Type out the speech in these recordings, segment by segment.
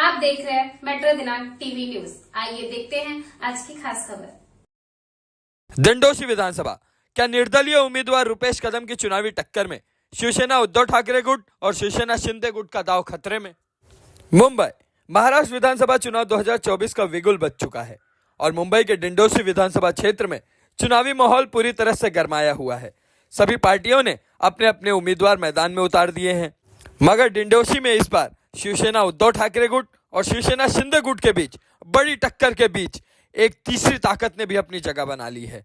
आप देख रहे हैं मेट्रो दिनांक टीवी न्यूज। आइए देखते हैं आज की खास खबर। दिंडोशी विधानसभा, क्या निर्दलीय उम्मीदवार रुपेश कदम की चुनावी टक्कर में शिवसेना उद्धव ठाकरे गुट और शिवसेना शिंदे गुट का दांव खतरे में? मुंबई महाराष्ट्र विधानसभा चुनाव 2024 का बिगुल बज चुका है और मुंबई के दिंडोशी विधानसभा क्षेत्र में चुनावी माहौल पूरी तरह से गरमाया हुआ है। सभी पार्टियों ने अपने अपने उम्मीदवार मैदान में उतार दिए हैं, मगर दिंडोशी में इस बार शिवसेना उद्धव ठाकरे गुट और शिवसेना शिंदे गुट के बीच बड़ी टक्कर के बीच एक तीसरी ताकत ने भी अपनी जगह बना ली है।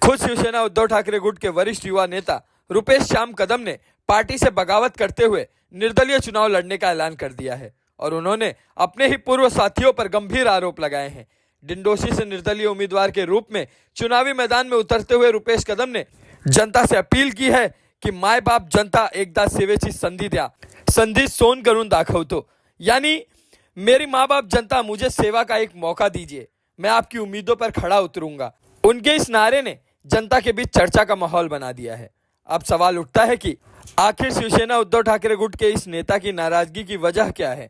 खुद शिवसेना उद्धव ठाकरे गुट के वरिष्ठ युवा नेता रुपेश श्याम कदम ने पार्टी से बगावत करते हुए निर्दलीय चुनाव लड़ने का ऐलान कर दिया है और उन्होंने अपने ही पूर्व साथियों पर गंभीर आरोप लगाए हैं। दिंडोशी से निर्दलीय उम्मीदवार के रूप में चुनावी मैदान में उतरते हुए रुपेश कदम ने जनता से अपील की है की माय बाप जनता एकदा सेवेची संधी द्या, संधी सोन करून दाखवतो। यानी मेरी माँ बाप जनता, मुझे सेवा का एक मौका दीजिए, मैं आपकी उम्मीदों पर खड़ा उतरूंगा। उनके इस नारे ने जनता के बीच चर्चा का माहौल बना दिया है। अब सवाल उठता है कि आखिर शिवसेना उद्धव ठाकरे गुट के इस नेता की नाराजगी की वजह क्या है?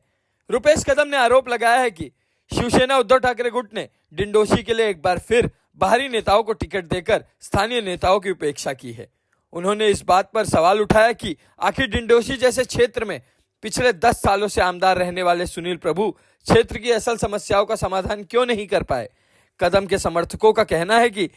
रुपेश कदम ने आरोप लगाया है कि शिवसेना उद्धव ठाकरे गुट ने दिंडोशी के लिए एक बार फिर बाहरी नेताओं को टिकट देकर स्थानीय नेताओं की उपेक्षा की है। उन्होंने इस बात पर सवाल उठाया कि आखिर दिंडोशी जैसे क्षेत्र में पिछले 10 सालों से आमदार रहने वाले सुनील प्रभु क्षेत्र की असल समस्याओं का समाधान क्यों नहीं कर पाए। कदम के समर्थकों का कहना है कि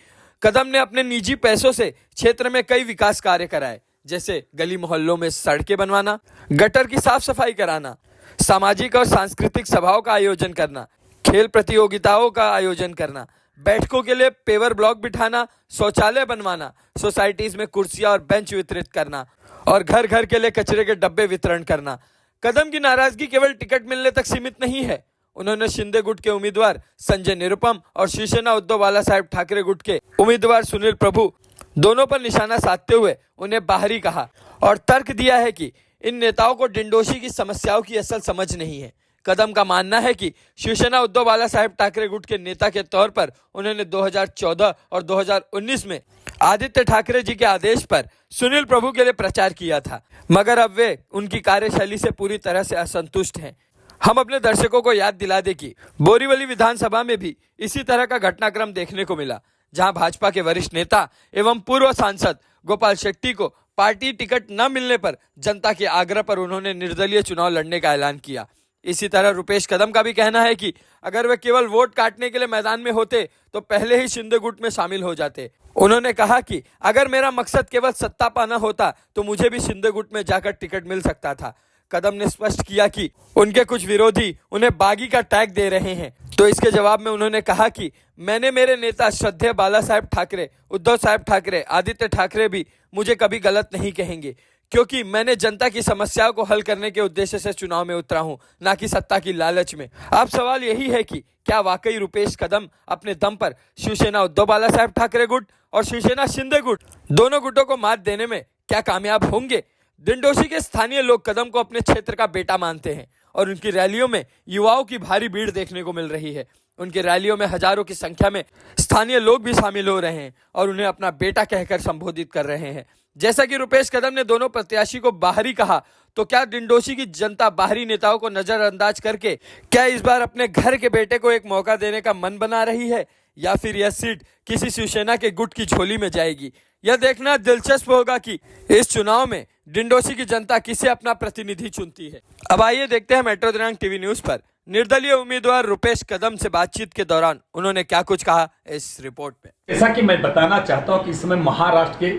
कदम ने अपने निजी पैसों से क्षेत्र में कई विकास कार्य कराए, जैसे गली मोहल्लों में सड़कें बनवाना, गटर की साफ सफाई कराना, सामाजिक और सांस्कृतिक सभाओं का आयोजन करना, खेल प्रतियोगिताओं का आयोजन करना, बैठकों के लिए पेवर ब्लॉक बिठाना, शौचालय बनवाना, सोसाइटीज में कुर्सियां और बेंच वितरित करना और घर घर के लिए कचरे के डब्बे वितरण करना। कदम की नाराजगी केवल टिकट मिलने तक सीमित नहीं है। उन्होंने शिंदे गुट के उम्मीदवार संजय निरुपम और शिवसेना उद्धव बाला साहेब ठाकरे गुट के उम्मीदवार सुनील प्रभु दोनों पर निशाना साधते हुए उन्हें बाहरी कहा और तर्क दिया है कि इन नेताओं को दिंडोशी की समस्याओं की असल समझ नहीं है। कदम का मानना है कि शिवसेना उद्धव बाला साहेब ठाकरे गुट के नेता के तौर पर उन्होंने 2014 और 2019 में आदित्य ठाकरे जी के आदेश पर सुनील प्रभु के लिए प्रचार किया था, मगर अब वे उनकी कार्यशैली से पूरी तरह से असंतुष्ट हैं। हम अपने दर्शकों को याद दिला दें कि बोरीवली विधानसभा में भी इसी तरह का घटनाक्रम देखने को मिला, जहां भाजपा के वरिष्ठ नेता एवं पूर्व सांसद गोपाल शेट्टी को पार्टी टिकट न मिलने पर जनता के आग्रह पर उन्होंने निर्दलीय चुनाव लड़ने का ऐलान किया। इसी तरह रुपेश कदम का भी कहना है कि अगर वे केवल वोट काटने के लिए मैदान में होते तो पहले ही शिंदे गुट में शामिल हो जाते। उन्होंने कहा कि अगर मेरा मकसद केवल सत्ता पाना होता तो मुझे भी शिंदे गुट में जाकर टिकट मिल सकता था। कदम ने स्पष्ट किया कि उनके कुछ विरोधी उन्हें बागी का टैग दे रहे हैं, तो इसके जवाब में उन्होंने कहा कि मैंने मेरे नेता श्रद्धेय बाला साहेब ठाकरे, उद्धव साहब ठाकरे, आदित्य ठाकरे भी मुझे कभी गलत नहीं कहेंगे, क्योंकि मैंने जनता की समस्याओं को हल करने के उद्देश्य से चुनाव में उतरा हूं, ना कि सत्ता की लालच में। अब सवाल यही है कि क्या वाकई रुपेश कदम अपने दम पर शिवसेना उद्धव बाला साहेब ठाकरे गुट और शिवसेना शिंदे गुट दोनों गुटों को मात देने में क्या कामयाब होंगे? दिंडोशी के स्थानीय लोग कदम को अपने क्षेत्र का बेटा मानते हैं और उनकी रैलियों में युवाओं की भारी भीड़ देखने को मिल रही है। उनकी रैलियों में हजारों की संख्या में स्थानीय लोग भी शामिल हो रहे हैं और उन्हें अपना बेटा कहकर संबोधित कर रहे हैं। जैसा कि रुपेश कदम ने दोनों प्रत्याशी को बाहरी कहा, तो क्या दिंडोशी की जनता बाहरी नेताओं को नजरअंदाज करके क्या इस बार अपने घर के बेटे को एक मौका देने का मन बना रही है, या फिर यह सीट किसी शिवसेना के गुट की झोली में जाएगी? यह देखना दिलचस्प होगा कि इस चुनाव में दिंडोशी की जनता किसे अपना प्रतिनिधि चुनती है। अब आइए देखते हैं मेट्रो दिनांक टीवी न्यूज पर निर्दलीय उम्मीदवार रुपेश कदम से बातचीत के दौरान उन्होंने क्या कुछ कहा इस रिपोर्ट में। जैसा कि मैं बताना चाहता हूं कि इस समय महाराष्ट्र के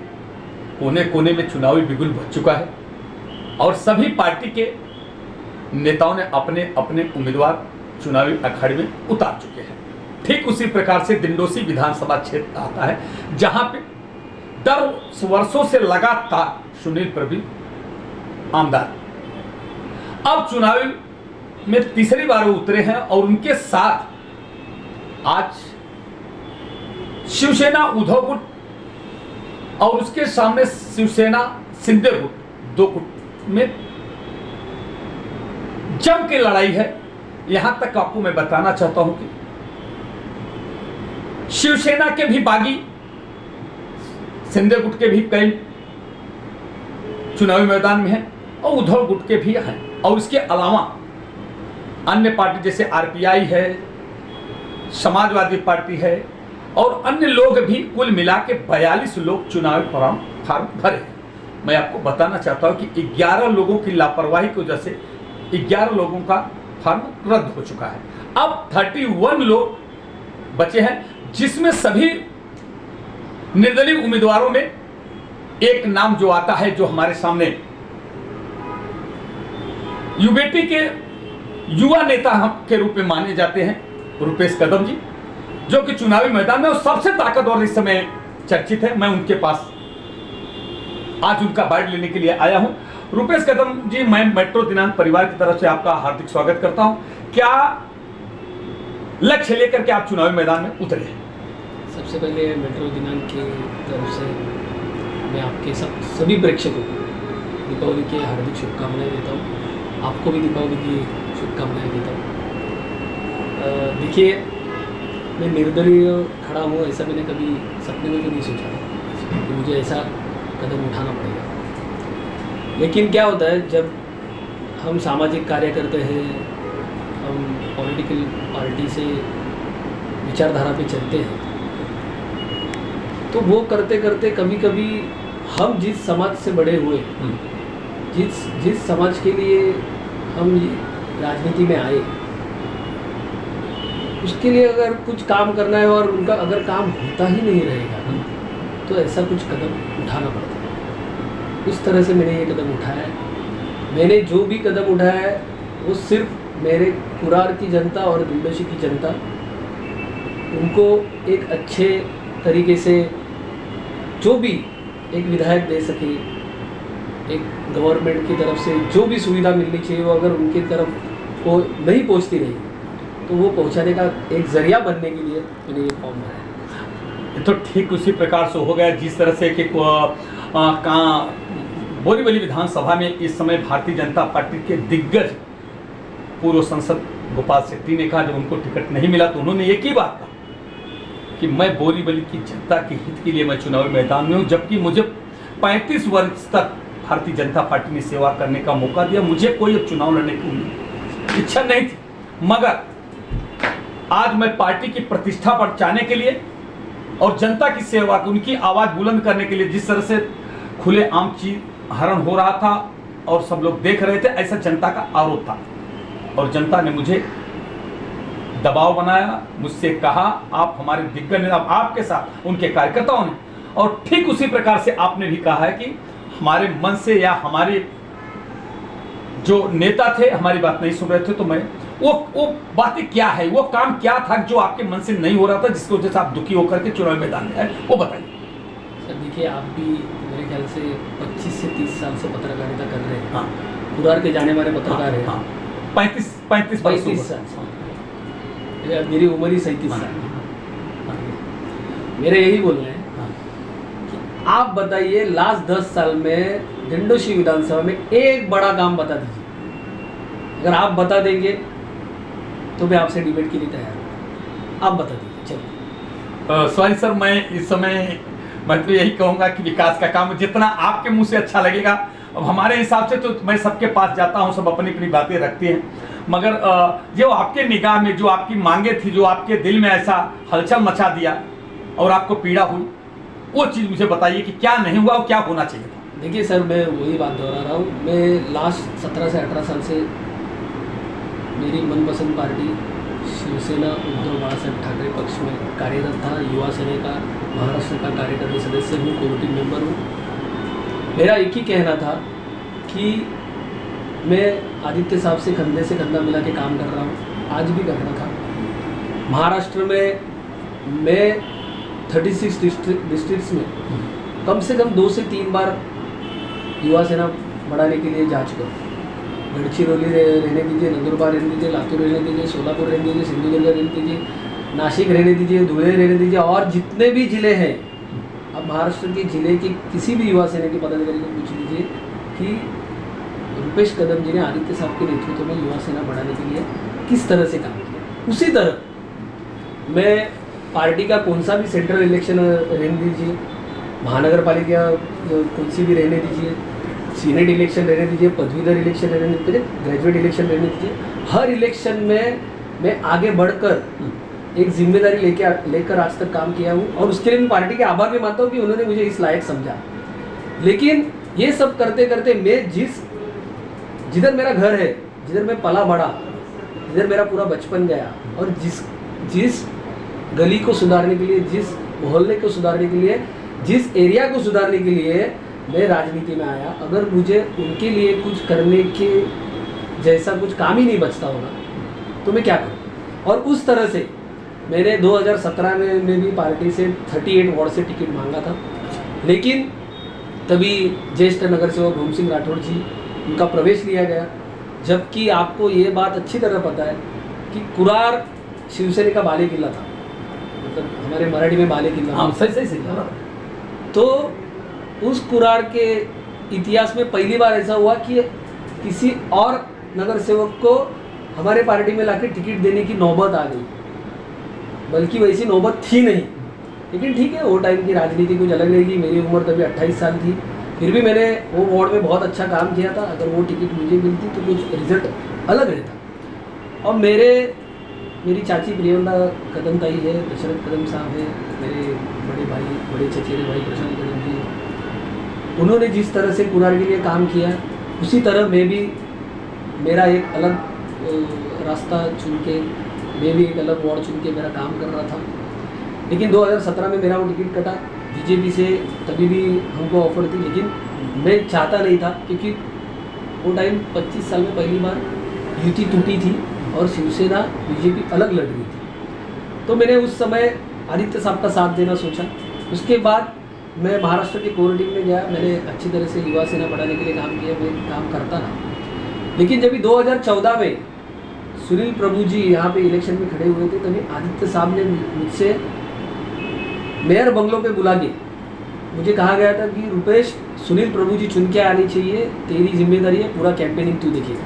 कोने कोने में चुनावी बिगुल बज चुका है और सभी पार्टी के नेताओं ने अपने अपने उम्मीदवार चुनावी अखाड़े में उतार चुके हैं। ठीक उसी प्रकार से दिंडोशी विधानसभा क्षेत्र आता है, जहां पे 10 वर्षों से लगातार सुनील प्रभु आमदार अब चुनावी में तीसरी बार उतरे हैं और उनके साथ आज शिवसेना उद्धव गुट और उसके सामने शिवसेना शिंदे गुट, दो गुट में जम के लड़ाई है। यहां तक आपको मैं बताना चाहता हूं कि शिवसेना के भी बागी, शिंदे गुट के भी कई चुनावी मैदान में हैं और उद्धव गुट के भी हैं और इसके अलावा अन्य पार्टी जैसे आरपीआई है, समाजवादी पार्टी है और अन्य लोग भी कुल मिला के 42 लोग चुनावी फार्म भरे। मैं आपको बताना चाहता हूं कि 11 लोगों की लापरवाही की वजह से 11 लोगों का फार्म रद्द हो चुका है। अब 31 लोग बचे हैं, जिसमें सभी निर्दलीय उम्मीदवारों में एक नाम जो आता है, जो हमारे सामने यूबीटी के युवा नेता के रूप में माने जाते हैं, रुपेश कदम जी, जो कि चुनावी मैदान में सबसे ताकतवर इस समय चर्चित है। मैं उनके पास आज उनका बाइट लेने के लिए आया हूं। रुपेश कदम जी, मैं मेट्रो दिनांक परिवार की तरफ से आपका हार्दिक स्वागत करता हूं। क्या लक्ष्य लेकर के आप चुनावी मैदान में उतरे हैं? सबसे पहले मेट्रो दिनांक की तरफ से मैं आपके सभी प्रेक्षकों को दीपावली की हार्दिक शुभकामनाएं देता हूँ। आपको भी दीपावली की शुभकामनाएं देता हूँ। देखिए, मैं निर्दलीय खड़ा हूँ, ऐसा मैंने कभी सपने में भी नहीं सोचा था कि मुझे ऐसा कदम उठाना पड़ेगा। लेकिन क्या होता है, जब हम सामाजिक कार्य करते हैं, हम पॉलिटिकल पार्टी से विचारधारा पे चलते हैं, तो वो करते करते कभी कभी हम जिस समाज से बड़े हुए, जिस समाज के लिए हम राजनीति में आए, उसके लिए अगर कुछ काम करना है और उनका अगर काम होता ही नहीं रहेगा, तो ऐसा कुछ कदम उठाना पड़ता है। उस तरह से मैंने ये कदम उठाया है। मैंने जो भी कदम उठाया है वो सिर्फ मेरे कुरार की जनता और दिल्डोशी की जनता, उनको एक अच्छे तरीके से जो भी एक विधायक दे सके, एक गवर्नमेंट की तरफ से जो भी सुविधा मिलनी चाहिए, वो अगर उनकी तरफ वो नहीं पहुंचती रही, तो वो पहुंचाने का एक जरिया बनने के लिए मैंने ये फॉर्म भरा। तो ठीक उसी प्रकार से हो गया जिस तरह से कि बोरीवली विधानसभा में इस समय भारतीय जनता पार्टी के दिग्गज पूर्व सांसद गोपाल शेट्टी ने कहा, जब उनको टिकट नहीं मिला तो उन्होंने एक ही बात कहा कि मैं बोरीवली की जनता के हित के लिए मैं चुनावी मैदान में हूँ। जबकि मुझे 35 वर्ष तक भारतीय जनता पार्टी ने सेवा करने का मौका दिया, मुझे कोई अब चुनाव लड़ने की इच्छा नहीं थी, मगर आज मैं पार्टी की प्रतिष्ठा बचाने के लिए और जनता की सेवा, उनकी आवाज़ बुलंद करने के लिए, जिस तरह से खुले आम चीज हरण हो रहा था और सब लोग देख रहे थे, ऐसा जनता का आरोप था और जनता ने मुझे दबाव बनाया, मुझसे कहा आप हमारे दिग्गज नेता, आपके साथ उनके कार्यकर्ताओं ने, और ठीक उसी प्रकार से आपने भी कहा है कि हमारे मन से या हमारे जो नेता थे हमारी बात नहीं सुन रहे थे, तो मैं वो बातें क्या है, वो काम क्या था जो आपके मन से नहीं हो रहा था, जिसकी वजह से आप दुखी होकर के चुनावी मैदान में आए, वो बताइए। सर देखिए, आप भी मेरे ख्याल से 25 से 30 साल से पत्रकारिता कर रहे हैं। हाँ, कुरार के जाने वाले पत्रकार हैं। हाँ, 35 साल से। मेरी उम्र ही 37 साल। मेरे यही बोलना है कि आप बताइए, लास्ट 10 साल में दिंडोशी विधानसभा में एक बड़ा काम बता दीजिए। अगर आप बता देंगे तो मैं आपसे डिबेट के लिए तैयार हूँ। आप बता दीजिए। चलिए। सॉरी सर, मैं इस समय मैं तो यही कहूँगा कि विकास का काम जितना आपके मुंह से अच्छा लगेगा, अब हमारे हिसाब से तो मैं सबके पास जाता हूँ, सब अपनी अपनी बातें रखते हैं, मगर जो आपके निगाह में जो आपकी मांगे थी, जो आपके दिल में ऐसा हलचल मचा दिया और आपको पीड़ा हुई, वो चीज़ मुझे बताइए कि क्या नहीं हुआ और क्या होना चाहिए था। देखिए सर, मैं वही बात दोहरा रहा हूँ। मैं लास्ट 17 से 18 साल से मेरी मनपसंद पार्टी शिवसेना उद्धव बाळासाहेब ठाकरे पक्ष में कार्यरत था। युवा सेना का महाराष्ट्र का कार्यकारी सदस्य हूँ, कोर टीम मेंबर हूँ। मेरा एक ही कहना था कि मैं आदित्य साहब से कंधा मिला के काम कर रहा हूँ, आज भी कर रहा था। महाराष्ट्र में मैं 36 डिस्ट्रिक्ट्स में कम से कम 2 से 3 बार युवा सेना बढ़ाने के लिए जा चुका हूँ। गडचिरोली रहने दीजिए, नंदुरबार रहने दीजिए, लातूर रहने दीजिए, सोलापुर रहने दीजिए, सिंधुदुर्ग रहने दीजिए, नासिक रहने दीजिए, धुले रहने दीजिए, और जितने भी ज़िले हैं, अब महाराष्ट्र के ज़िले के किसी भी युवा सेना के पदाधिकारी को पूछ लीजिए कि रुपेश कदम जी ने आदित्य साहब के नेतृत्व में युवा सेना बढ़ाने के लिए किस तरह से काम किया। उसी तरह मैं पार्टी का कौन सा भी सेंट्रल इलेक्शन रहने दीजिए, महानगर पालिका कौन सी भी रहने दीजिए, सीनेट इलेक्शन रहने दीजिए, पदवीधर इलेक्शन रहने दीजिए, ग्रेजुएट इलेक्शन रहने दीजिए, हर इलेक्शन में मैं आगे बढ़कर एक जिम्मेदारी लेकर आज तक काम किया हूँ और उसके लिए मैं पार्टी के आभार भी मानता हूँ कि उन्होंने मुझे इस लायक समझा। लेकिन ये सब करते करते मैं जिधर मेरा घर है, जिधर मैं पला बड़ा, जिधर मेरा पूरा बचपन गया और जिस गली को सुधारने के लिए, जिस मोहल्ले को सुधारने के लिए, जिस एरिया को सुधारने के लिए मैं राजनीति में आया, अगर मुझे उनके लिए कुछ करने के जैसा कुछ काम ही नहीं बचता होगा तो मैं क्या करूँ। और उस तरह से मैंने 2017 में भी पार्टी से 38 वार्ड से टिकट मांगा था, लेकिन तभी ज्येष्ठ नगर सेवक भूम सिंह राठौड़ जी उनका प्रवेश लिया गया। जबकि आपको ये बात अच्छी तरह पता है कि कुरार शिवसेना का बाले किला था, मतलब हमारे मराठी में बाले किला। हाँ, सही। तो उस कुरार के इतिहास में पहली बार ऐसा हुआ कि किसी और नगर सेवक को हमारे पार्टी में लाके टिकट देने की नौबत आ गई, बल्कि वैसी नौबत थी नहीं। लेकिन ठीक है, वो टाइम की राजनीति कुछ अलग रहेगी। मेरी उम्र तभी 28 साल थी, फिर भी मैंने वो वार्ड में बहुत अच्छा काम किया था। अगर वो टिकट मुझे मिलती तो कुछ रिजल्ट अलग रहता। और मेरी चाची प्रियंका कदम ताई है, दशरथ कदम साहब है, मेरे बड़े भाई, बड़े चचेरे भाई प्रशांत कदम जी, उन्होंने जिस तरह से कुरार के लिए काम किया, उसी तरह मैं भी मेरा एक अलग रास्ता चुन के, मैं भी एक अलग वार्ड चुन के मेरा काम कर रहा था। लेकिन 2017 में मेरा वो टिकट कटा बीजेपी से। तभी भी हमको ऑफर थी, लेकिन मैं चाहता नहीं था, क्योंकि वो टाइम 25 साल में पहली बार युति टूटी थी और शिवसेना बीजेपी अलग लड़ रही थी। तो मैंने उस समय आदित्य साहब का साथ देना सोचा। उसके बाद मैं महाराष्ट्र के कोर टीम में गया। मैंने अच्छी तरह से युवा सेना बढ़ाने के लिए काम किया, मैं काम करता रहा। लेकिन जब 2014 में सुनील प्रभु जी यहाँ पे इलेक्शन में खड़े हुए थे, तभी आदित्य साहब ने मुझसे मेयर बंगलों पे बुला के मुझे कहा गया था कि रुपेश, सुनील प्रभु जी चुन के आनी चाहिए, तेरी जिम्मेदारी है, पूरा कैंपेनिंग तू देखेगा।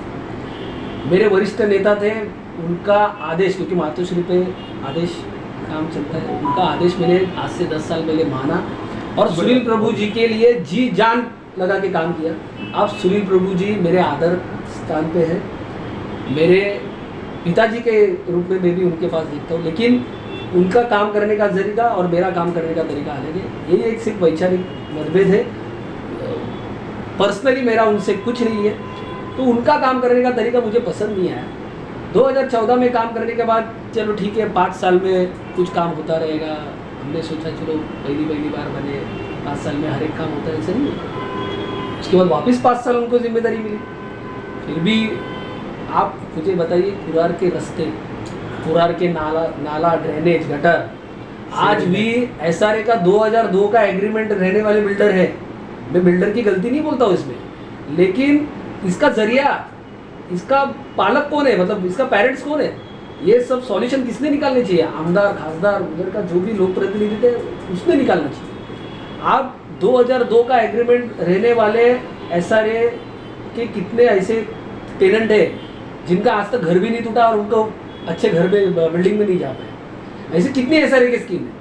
मेरे वरिष्ठ नेता थे, उनका आदेश, क्योंकि मातोश्री पे आदेश काम चलता है, उनका आदेश मैंने आज से 10 साल पहले माना और सुनील प्रभु जी के लिए जी जान लगा के काम किया। अब सुनील प्रभु जी मेरे आदर स्थान पे है, मेरे पिताजी के रूप में मैं भी उनके पास देखता हूँ। लेकिन उनका काम करने का तरीका और मेरा काम करने का तरीका अलग है। ये एक सिर्फ वैचारिक मतभेद है, पर्सनली मेरा उनसे कुछ नहीं है। तो उनका काम करने का तरीका मुझे पसंद नहीं आया। 2014 में काम करने के बाद चलो ठीक है, 5 साल में कुछ काम होता रहेगा। हमने सोचा चलो पहली बार बने, 5 साल में हर एक काम होता है, ऐसा नहीं होता। उसके बाद वापस 5 साल उनको जिम्मेदारी मिली। फिर भी आप मुझे बताइए, कुरार के रास्ते, कुरार के नाला ड्रेनेज, गटर, आज भी एसआरए का 2002 का एग्रीमेंट रहने वाले बिल्डर है। मैं बिल्डर की गलती नहीं बोलता हूँ इसमें, लेकिन इसका जरिया, इसका पालक कौन है, मतलब इसका पेरेंट्स कौन है? ये सब सॉल्यूशन किसने निकालने चाहिए? आमदार, खासदार, उधर का जो भी लोक प्रतिनिधि थे उसने निकालना चाहिए। आप 2002 का एग्रीमेंट रहने वाले एसआरए के कितने ऐसे टेनेंट है जिनका आज तक घर भी नहीं टूटा और उनको अच्छे घर में, बिल्डिंग में नहीं जा पाए? ऐसे कितनी एसआरए की स्कीम है?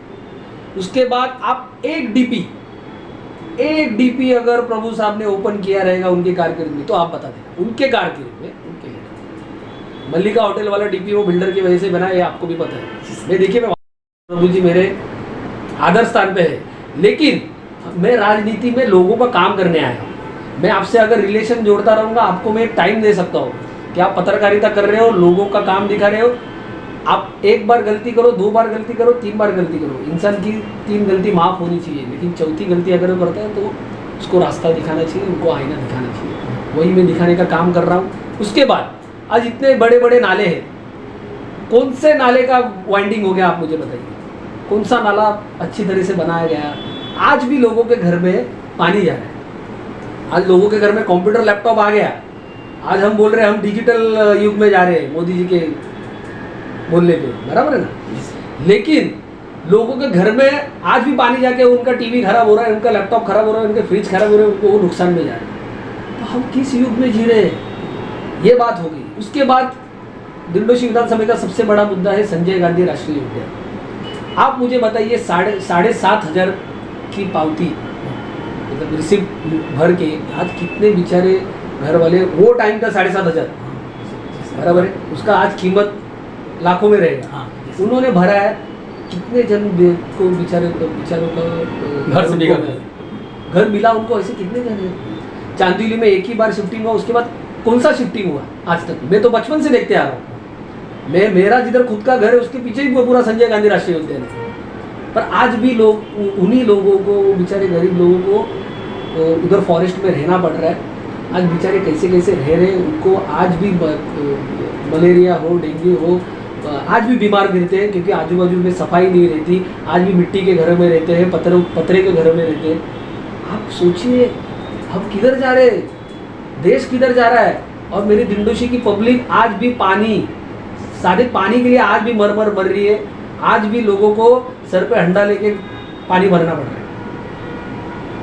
उसके बाद आप एक डीपी अगर प्रभु साहब ने ओपन किया रहेगा उनके कारकिर्द में, तो आप बता देना, उनके कारकिर्द में, उनके लिए मल्लिका होटल वाला डीपी वो बिल्डर की वजह से बना, ये आपको भी पता है। मैं देखिए, मैं प्रभु जी मेरे आदर स्थान पे है, लेकिन मैं राजनीति में लोगों का काम करने आया हूँ। मैं आपसे अगर रिलेशन जोड़ता रहूँगा, आपको मैं टाइम दे सकता हूँ कि आप पत्रकारिता कर रहे हो, लोगों का काम दिखा रहे हो। आप एक बार गलती करो, 2 बार गलती करो, 3 बार गलती करो, इंसान की 3 गलती माफ़ होनी चाहिए, लेकिन चौथी गलती अगर वो करता है तो उसको रास्ता दिखाना चाहिए, उनको आईना दिखाना चाहिए। वही मैं दिखाने का काम कर रहा हूँ। उसके बाद आज इतने बड़े बड़े नाले हैं, कौन से नाले का वाइंडिंग हो गया आप मुझे बताइए? कौन सा नाला अच्छी तरह से बनाया गया? आज भी लोगों के घर में पानी जा रहा है। आज लोगों के घर में कंप्यूटर, लैपटॉप आ गया। आज हम बोल रहे हैं हम डिजिटल युग में जा रहे हैं, मोदी जी के बोलने पे, बराबर है ना? लेकिन लोगों के घर में आज भी पानी जाके उनका टीवी खराब हो रहा है, उनका लैपटॉप खराब हो रहा है, उनके फ्रिज खराब हो रहे हैं, उनको वो नुकसान में जा रहे हैं। तो हम किस युग में जी रहे हैं? ये बात हो गई। उसके बाद दिंडोशी विधानसभा का सबसे बड़ा मुद्दा है संजय गांधी राष्ट्रीय उद्यान। आप मुझे बताइए, 7,500 की पावती, मतलब रिसिप्ट भर के आज कितने बेचारे घर वाले, वो टाइम का 7,500, बराबर है, उसका आज कीमत लाखों में रहेगा। हाँ। उन्होंने भरा है, कितने जन को बेचारों का घर से निकल गए। घर मिला उनको, ऐसे कितने जन हैं। चांदीली में एक ही बार शिफ्टिंग हुआ, उसके बाद कौन सा शिफ्टिंग हुआ आज तक? मैं तो बचपन से देखते आ रहा हूँ। मेरा जिधर खुद का घर है उसके पीछे ही पूरा संजय गांधी राष्ट्रीय उद्यान है। पर आज भी लोग, उन्हीं लोगों को, बेचारे गरीब लोगों को उधर फॉरेस्ट में रहना पड़ रहा है। आज बेचारे कैसे कैसे रह रहे हैं, उनको आज भी मलेरिया हो, डेंगू हो, आज भी बीमार गिरते हैं क्योंकि आजू बाजू में सफाई नहीं रहती। आज भी मिट्टी के घरों में रहते हैं, पतरे के घरों में रहते हैं। आप सोचिए हम किधर जा रहे हैं, देश किधर जा रहा है। और मेरी दिंडोशी की पब्लिक आज भी सादे पानी के लिए आज भी मर रही है। आज भी लोगों को सर पे हंडा लेके पानी भरना पड़ रहा है,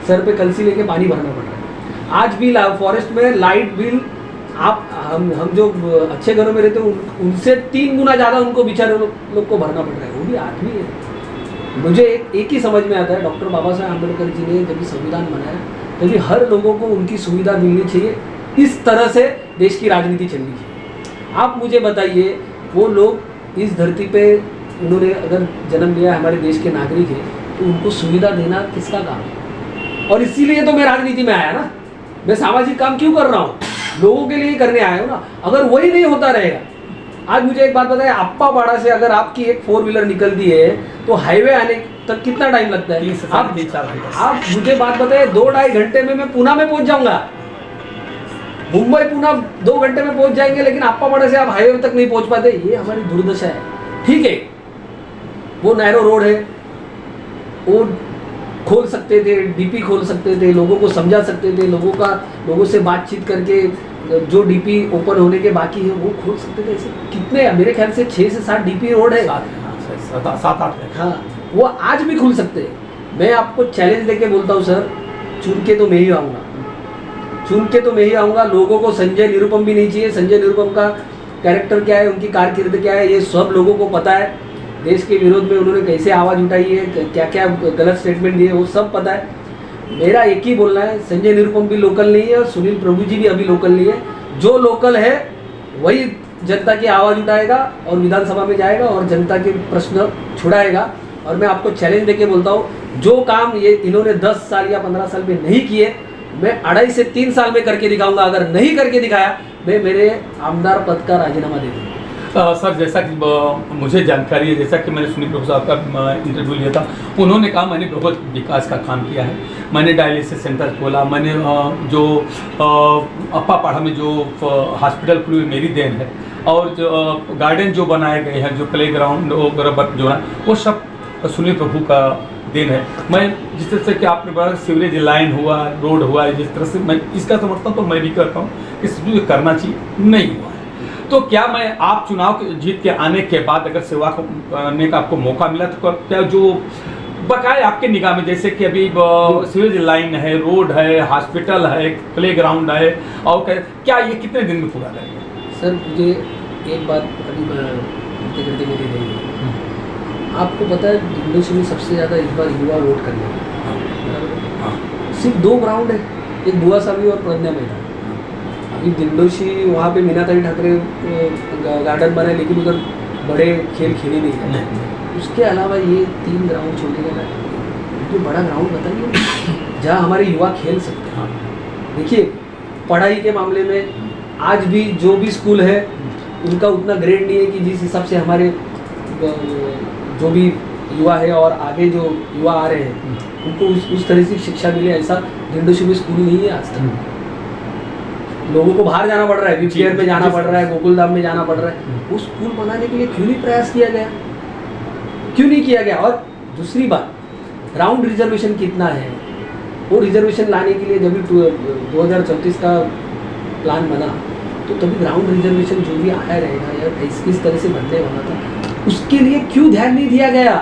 सर पे कलसी लेके पानी भरना पड़ रहा है। आज भी फॉरेस्ट में लाइट बिल हम जो अच्छे घरों में रहते हैं उनसे 3 गुना ज़्यादा उनको बेचारे लोग को भरना पड़ रहा है। वो भी आदमी है। मुझे एक ही समझ में आता है, डॉक्टर बाबा साहेब आम्बेडकर जी ने जब संविधान बनाया तभी हर लोगों को उनकी सुविधा मिलनी चाहिए। इस तरह से देश की राजनीति चलनी चाहिए। आप मुझे बताइए, वो लोग इस धरती पे उन्होंने अगर जन्म लिया, हमारे देश के नागरिक है, तो उनको सुविधा देना किसका काम है? और इसीलिए तो मैं राजनीति में आया ना। मैं सामाजिक काम क्यों कर रहा हूँ? लोगों के लिए करने आया हूँ ना। अगर वही नहीं होता रहेगा, आज मुझे एक बात बताइए, अप्पापाड़ा से अगर आपकी एक 4 व्हीलर निकलती है तो हाईवे आने तक कितना टाइम लगता है? आप मुझे बात बताइए, 2-2.5 घंटे में मैं पुणे में पहुंच जाऊंगा। मुंबई पुणे 2 घंटे में पहुंच जाएंगे, लेकिन अप्पापाड़ा से आप हाईवे तक नहीं पहुंच पाते। ये हमारी दुर्दशा है। ठीक है, वो नैरो रोड है, वो खोल सकते थे, डीपी खोल सकते थे, लोगों को समझा सकते थे, लोगों से बातचीत करके जो डीपी ओपन होने के बाकी है वो खोल सकते थे। ऐसे कितने, मेरे ख्याल से 6 से 7 डीपी रोड है, 7-8 है। हाँ, वो आज भी खुल सकते हैं। मैं आपको चैलेंज देके बोलता हूँ सर, चुन के तो मैं ही आऊँगा। लोगों को संजय निरुपम भी नहीं चाहिए। संजय निरुपम का कैरेक्टर क्या है, उनकी कारकिर्द क्या है, ये सब लोगों को पता है। देश के विरोध में उन्होंने कैसे आवाज़ उठाई है, क्या क्या गलत स्टेटमेंट दिए, वो सब पता है। मेरा एक ही बोलना है, संजय निरुपम भी लोकल नहीं है और सुनील प्रभु जी भी अभी लोकल नहीं है। जो लोकल है वही जनता की आवाज़ उठाएगा और विधानसभा में जाएगा और जनता के प्रश्न छुड़ाएगा। और मैं आपको चैलेंज देके बोलता हूँ, जो काम ये इन्होंने 10 साल या 15 साल में नहीं किए, मैं 2.5 से 3 साल में करके दिखाऊंगा। अगर नहीं करके दिखाया, मैं मेरे आमदार पद का राजीनामा दे दूँगा। सर, जैसा कि मुझे जानकारी है, जैसा कि मैंने सुनील प्रभु साहब का इंटरव्यू लिया था, उन्होंने कहा मैंने बहुत विकास का काम किया है। मैंने डायलिसिस सेंटर खोला, मैंने जो अप्पापाड़ा में जो हॉस्पिटल खुली मेरी देन है, और जो गार्डन जो बनाए गए हैं, जो प्ले ग्राउंड जो है, वो सब सुनील प्रभु का देन है। मैं जिस तरह से कि आपने बोला सीवरेज लाइन हुआ, रोड हुआ, जिस तरह से मैं इसका समर्थन तो मैं भी करता हूँ कि करना चाहिए, नहीं हुआ है। तो क्या मैं आप चुनाव जीत के आने के बाद अगर सेवा करने का आपको मौका मिला तो क्या जो बकाए आपके निगाह में, जैसे कि अभी सीवरेज लाइन है, रोड है, हॉस्पिटल है, प्ले ग्राउंड है, और क्या ये कितने दिन में पूरा करेंगे? सर, मुझे एक बात अभी करते मेरी रही है। आपको पता है दिंडोशी में सबसे ज़्यादा इस बार युवा वोट करने वाले, सिर्फ 2 ग्राउंड है, एक बुआ सावी और प्रज्ञा मैदान। अभी दिंडोशी वहाँ पे मीनाताई ठाकरे गार्डन बना है, लेकिन उधर बड़े खेल खेले नहीं जाते। उसके अलावा ये 3 ग्राउंड छोड़ने का तो बड़ा ग्राउंड बताइए जहाँ हमारे युवा खेल सकते हैं। देखिए, पढ़ाई के मामले में आज भी जो भी स्कूल है उनका उतना ग्रेड नहीं है कि जिस हिसाब से हमारे जो भी युवा है और आगे जो युवा आ रहे हैं उनको उस तरह से शिक्षा मिले, ऐसा दिंडोशी में स्कूल नहीं है आज तक। लोगों को बाहर जाना पड़ रहा है, व्हीलचेयर पे जाना पड़ रहा है, गोकुलधाम में जाना पड़ रहा है। वो स्कूल बनाने के लिए क्यों नहीं प्रयास किया गया, क्यों नहीं किया गया? और दूसरी बात, ग्राउंड रिजर्वेशन कितना है, वो रिजर्वेशन लाने के लिए जब 2034 का प्लान बना तो तभी ग्राउंड रिजर्वेशन जो भी आया रहेगा या किस तरह से बनने वाला था, उसके लिए क्यों ध्यान नहीं दिया गया?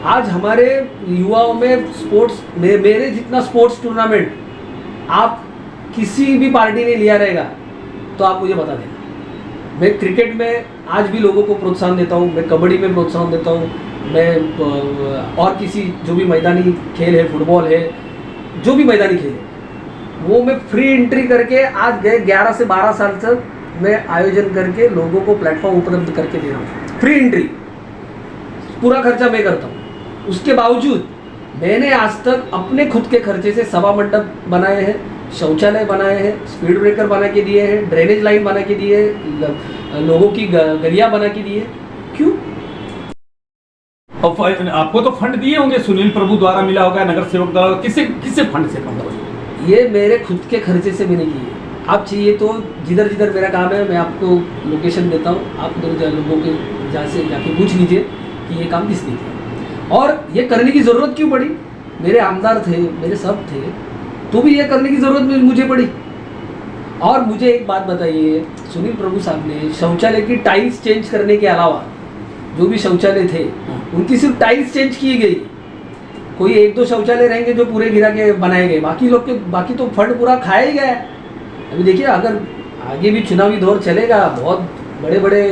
आज हमारे युवाओं में स्पोर्ट्स, मेरे जितना स्पोर्ट्स टूर्नामेंट आप किसी भी पार्टी ने लिया रहेगा तो आप मुझे बता देना। मैं क्रिकेट में आज भी लोगों को प्रोत्साहन देता हूँ, मैं कबड्डी में प्रोत्साहन देता हूँ, मैं और किसी जो भी मैदानी खेल है, फुटबॉल है, जो भी मैदानी खेल है, वो मैं फ्री एंट्री करके आज गए 11 से 12 साल तक मैं आयोजन करके लोगों को प्लेटफॉर्म उपलब्ध करके दे रहा हूँ, फ्री एंट्री, पूरा खर्चा मैं करता हूँ। उसके बावजूद मैंने आज तक अपने खुद के खर्चे से सभा मंडप बनाए हैं, शौचालय बनाए हैं, स्पीड ब्रेकर बना के दिए हैं, ड्रेनेज लाइन बना के दिए, लोगों की गलियां बना के दिए। क्यों? और आपको तो फंड दिए होंगे, सुनील प्रभु द्वारा मिला होगा, नगर सेवक द्वारा, किसे फंड से फंड होगा? ये मेरे खुद के खर्चे से मैंने किए। आप चाहिए तो जिधर जिधर मेरा काम है मैं आपको लोकेशन देता हूँ, आप उधर लोगों के जहाँ से जाके पूछ लीजिए कि ये काम किसने किया और ये करने की ज़रूरत क्यों पड़ी। मेरे आमदार थे, मेरे सब थे, तो भी ये करने की ज़रूरत मुझे पड़ी। और मुझे एक बात बताइए, सुनील प्रभु साहब ने शौचालय की टाइल्स चेंज करने के अलावा जो भी शौचालय थे उनकी सिर्फ टाइल्स चेंज की गई। कोई एक दो शौचालय रहेंगे जो पूरे गिरा के बनाए गए, बाकी तो फंड पूरा खाया ही गया। अभी देखिए, अगर आगे भी चुनावी दौर चलेगा, बहुत बड़े बड़े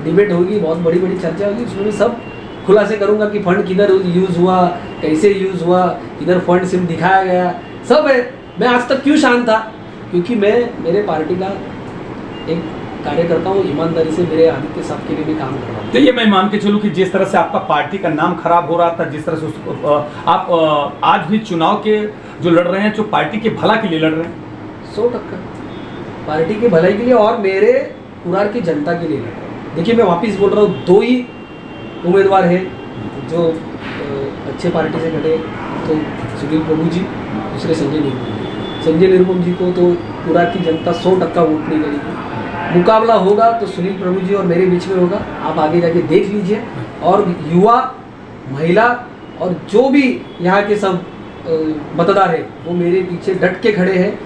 डिबेट होगी, बहुत बड़ी बड़ी चर्चा होगी, उसमें सब खुलासे करूंगा कि फंड किधर यूज़ हुआ, कैसे यूज़ हुआ, किधर फंड सिर्फ दिखाया गया, सब है। मैं आज तक क्यों शांत था? क्योंकि मैं मेरे पार्टी का एक कार्यकर्ता हूँ, ईमानदारी से मेरे आदित्य साहब के लिए भी काम कर रहा हूँ। तो ये मैं मान के चलूँ कि जिस तरह से आपका पार्टी का नाम खराब हो रहा था, जिस तरह से आप आज भी चुनाव के जो लड़ रहे हैं, जो पार्टी के भला के लिए लड़ रहे हैं, 100% पार्टी के भलाई के लिए और मेरे कुरार की जनता के लिए लड़ रहा हूँ। देखिए, मैं वापस बोल रहा हूँ, 2 ही उम्मीदवार हैं जो अच्छे पार्टी से खड़े, तो सुनील प्रभु जी, दूसरे संजय निरुपम जी। संजय निरुपम जी को तो कुरार की जनता 100% वोट नहीं करेगी। मुकाबला होगा तो सुनील प्रभु जी और मेरे बीच में होगा, आप आगे जाके देख लीजिए। और युवा, महिला और जो भी यहाँ के सब मतदार हैं वो मेरे पीछे डट के खड़े हैं।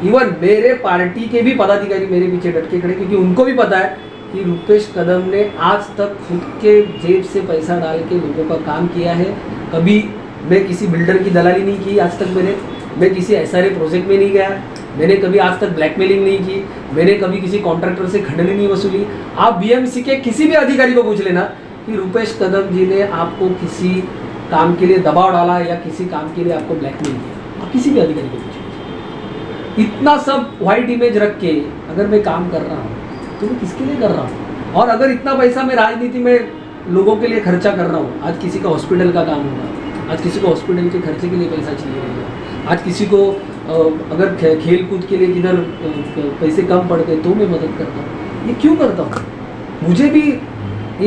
इवन मेरे पार्टी के भी पदाधिकारी मेरे पीछे डट के खड़े, क्योंकि उनको भी पता है कि रुपेश कदम ने आज तक खुद के जेब से पैसा डाल के लोगों का काम किया है। कभी मैं किसी बिल्डर की दलाली नहीं की आज तक, मैं किसी SRA प्रोजेक्ट में नहीं गया, मैंने कभी आज तक ब्लैकमेलिंग नहीं की, मैंने कभी किसी कॉन्ट्रैक्टर से खंडनी नहीं वसूली। आप BMC के किसी भी अधिकारी को पूछ लेना कि रुपेश कदम जी ने आपको किसी काम के लिए दबाव डाला या किसी काम के लिए आपको ब्लैकमेल किया, आप किसी भी अधिकारी को पूछ लीजिए। इतना सब वाइट इमेज रख के अगर मैं काम कर रहा हूँ तो मैं किसके लिए कर रहा हूँ? और अगर इतना पैसा मैं राजनीति में लोगों के लिए खर्चा कर रहा हूँ, आज किसी का हॉस्पिटल का काम होगा, आज किसी को हॉस्पिटल के खर्चे के लिए पैसा चाहिए रहेगा, आज किसी को अगर खेल कूद के लिए किधर पैसे कम पड़ गए तो मैं मदद करता हूँ। ये क्यों करता हूँ? मुझे भी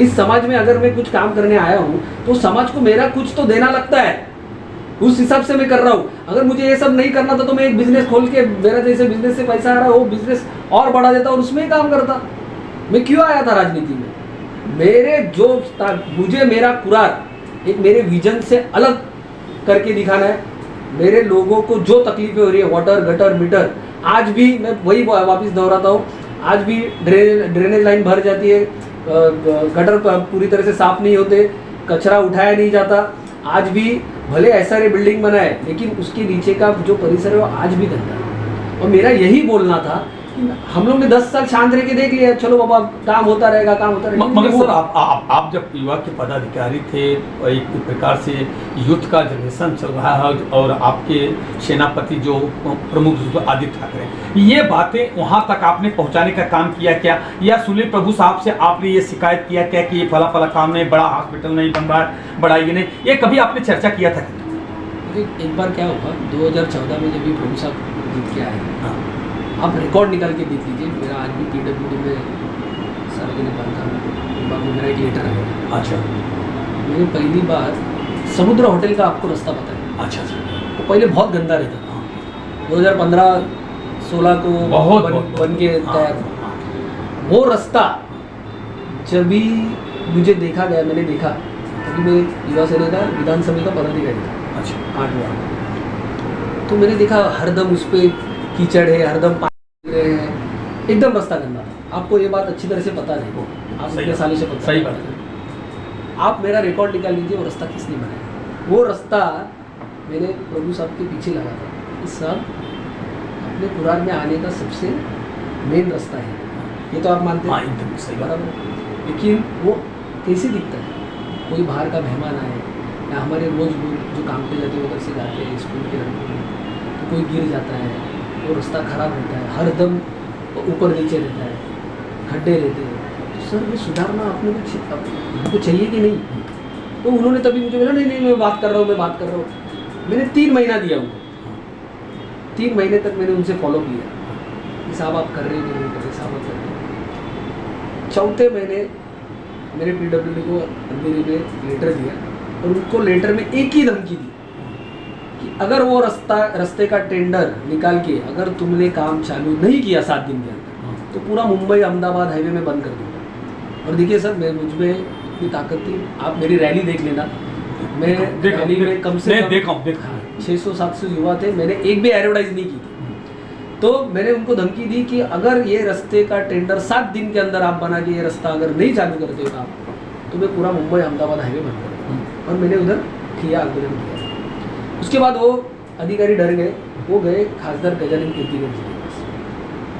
इस समाज में अगर मैं कुछ काम करने आया हूँ तो समाज को मेरा कुछ तो देना लगता है, उस हिसाब से मैं कर रहा हूँ। अगर मुझे ये सब नहीं करना था तो मैं एक बिजनेस खोल के, मेरा जैसे बिजनेस से पैसा आ रहा है वो बिजनेस और बढ़ा देता और उसमें ही काम करता। मैं क्यों आया था राजनीति में? मुझे मेरा कुरार एक मेरे विजन से अलग करके दिखाना है। मेरे लोगों को जो तकलीफें हो रही है, वाटर, गटर, मीटर, आज भी मैं वही वापस दोहराता हूँ, आज भी ड्रेनेज लाइन भर जाती है, गटर पूरी तरह से साफ नहीं होते, कचरा उठाया नहीं जाता। आज भी भले SRA बिल्डिंग बना है लेकिन उसके नीचे का जो परिसर है वो आज भी गंदा है। और मेरा यही बोलना था कि हम लोग ने 10 साल शांत रह के देख लिया, चलो बाबा काम होता रहेगा, काम होता रहेगा। मगर सर आप जब युवा के पदाधिकारी थे, एक प्रकार से युद्ध का जनरेशन चल रहा है और आपके सेनापति जो प्रमुख आदित्य ठाकरे, ये बातें वहाँ तक आपने पहुँचाने का काम किया क्या? या सुनील प्रभु साहब से आपने ये शिकायत किया क्या कि ये फला काम नहीं, बड़ा हॉस्पिटल नहीं बन रहा है, बड़ा ये नहीं, ये कभी आपने चर्चा किया था? एक बार क्या हुआ, 2014 में जब भी प्रभु साहब जीत के आए, आप रिकॉर्ड निकाल के देख लीजिए। मेरा आज भी PWD में सार्वजनिक बांधकाम विभाग में मेरा एक लेटर है। अच्छा। मैंने पहली बार समुद्र होटल का आपको रास्ता बताया। अच्छा। तो पहले बहुत गंदा रहता था, 2015-16 को बन के तैयार हुआ वो रास्ता। जब भी मुझे देखा गया, मैंने देखा, क्योंकि मैं युवा सेना का विधानसभा का पदाधिकारी था। अच्छा। 8 वार्ड। तो मैंने देखा हरदम उस पर कीचड़ है, हरदम पानी रहे हैं, एकदम रास्ता गंदा था। आपको ये बात अच्छी तरह से पता नहीं, आप इतने सालों से पता। सही बात है। आप मेरा रिकॉर्ड निकाल लीजिए, वो रास्ता किसने बनाया? वो रास्ता मैंने प्रभु साहब के पीछे लगा था। इस सब अपने कुरान में आने का सबसे मेन रास्ता है, ये तो आप मानते हैं। एकदम सही, बराबर। लेकिन वो कैसे दिखता है? कोई बाहर का मेहमान आए या हमारे रोज जो काम पे जाते हैं उधर से जाते हैं स्कूल के लड़के, तो कोई गिर जाता है, वो रास्ता खराब रहता है, हर दम ऊपर नीचे रहता है। खड्डे रहते हैं। तो सर ये सुधारना हमको चाहिए कि नहीं? तो उन्होंने तभी मुझे बोला नहीं मैं बात कर रहा हूँ। मैंने 3 महीना दिया उनको, 3 महीने तक मैंने उनसे फॉलो किया कि साहब आप कर रहे हैं कि नहीं कर रहे, साहब आप कर रहे हैं। चौथे महीने मैंने PWD को अंधेरी में लेटर दिया और उनको लेटर में एक ही धमकी दी कि अगर वो रास्ते का टेंडर निकाल के अगर तुमने काम चालू नहीं किया 7 दिन के अंदर तो पूरा मुंबई अहमदाबाद हाईवे में बंद कर दूंगा। और देखिए सर मुझ में इतनी ताकत थी, आप मेरी रैली देख लेना, मैं रैली में कम से कम 600-700 युवा थे, मैंने एक भी एडवर्टाइज नहीं की थी। तो मैंने उनको धमकी दी कि अगर ये रास्ते का टेंडर 7 दिन के अंदर आप बना के ये रास्ता अगर नहीं चालू करते हो काम तो मैं पूरा मुंबई अहमदाबाद हाईवे बंद कर दूंगा। और मैंने उधर किया, आंदोलन किया। उसके बाद वो अधिकारी डर गए, वो गए खासदार गजानन कीर्तिकर जी के पास।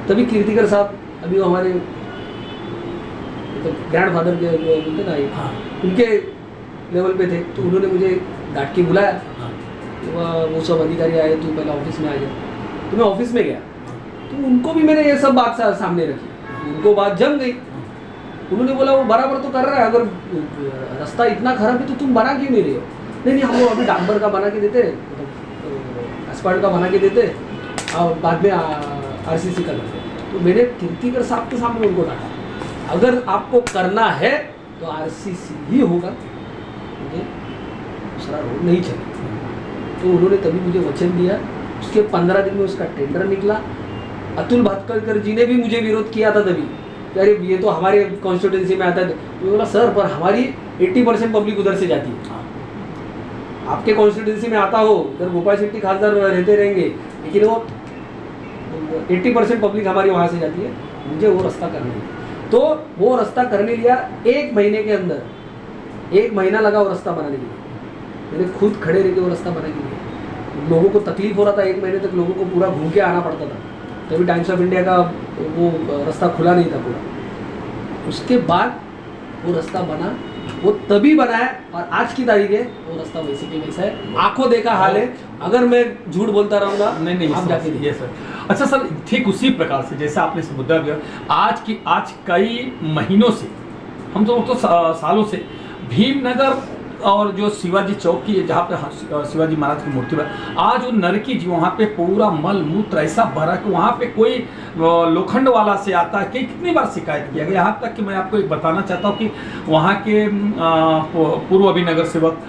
तभी कीर्तिकर साहब अभी वो हमारे ग्रैंड फादर के बोलते ना उनके लेवल पे थे। तो उन्होंने मुझे डांट के बुलाया, वो सब अधिकारी आए, तू पहले ऑफिस में आ जा। तो मैं ऑफिस में गया तो उनको भी मैंने ये सब बात सामने रखी, उनको बात जम गई। उन्होंने बोला वो बराबर तो कर रहा है, अगर रास्ता इतना खराब है तो तुम बना क्यों नहीं रहे हो? नहीं हम लोग अभी डांबर का बना के देते, एस्पाल्ट का बना के देते और बाद में RCC का करते। तो मैंने कीर्तिकर साहब के सामने उनको डांटा, अगर आपको करना है तो RCC ही होगा, मुझे दूसरा रोड नहीं चलेगा। तो उन्होंने तभी मुझे वचन दिया। उसके 15 दिन में उसका टेंडर निकला। अतुल भातखळकर जी ने भी मुझे विरोध किया था तभी, अरे ये तो हमारे कॉन्स्टिट्यूंसी में आता है। तो बोला सर पर हमारी 80% पब्लिक उधर से जाती है, आपके कॉन्स्टिट्यूंसी में आता हो उधर गोपाल शेट्टी खासदार रहते रहेंगे, लेकिन वो 80% पब्लिक हमारी वहाँ से जाती है, मुझे वो रास्ता करना है। तो वो रास्ता करने लिया 1 महीने के अंदर, 1 महीना लगा वो रास्ता बनाने के लिए। मैंने खुद खड़े रह के वो रास्ता बना के लिया। लोगों को तकलीफ हो रहा था, 1 महीने तक लोगों को पूरा घूम के आना पड़ता था, तभी टाइम्स ऑफ इंडिया का वो रास्ता खुला नहीं था पूरा। उसके बाद वो रास्ता बना, वो तभी बना है और आज की तारीख है वो रास्ता वैसे के वैसा है, आंखों देखा हाल है। अगर मैं झूठ बोलता रहूंगा नहीं आप जाके देखिए सर। अच्छा सर, ठीक उसी प्रकार से जैसे आपने इस मुद्दा दिया, आज कई महीनों से हम तो सालों से भीमनगर और जो शिवाजी चौक की जहाँ पे शिवाजी महाराज की मूर्ति पर आज वो नरकी जी वहाँ पे पूरा मल मूत्र ऐसा भरा कि वहाँ पे कोई लोखंड वाला से आता है कि कितनी बार शिकायत किया गया। यहाँ तक कि मैं आपको एक बताना चाहता हूँ कि वहाँ के पूर्व अभिनगर सेवक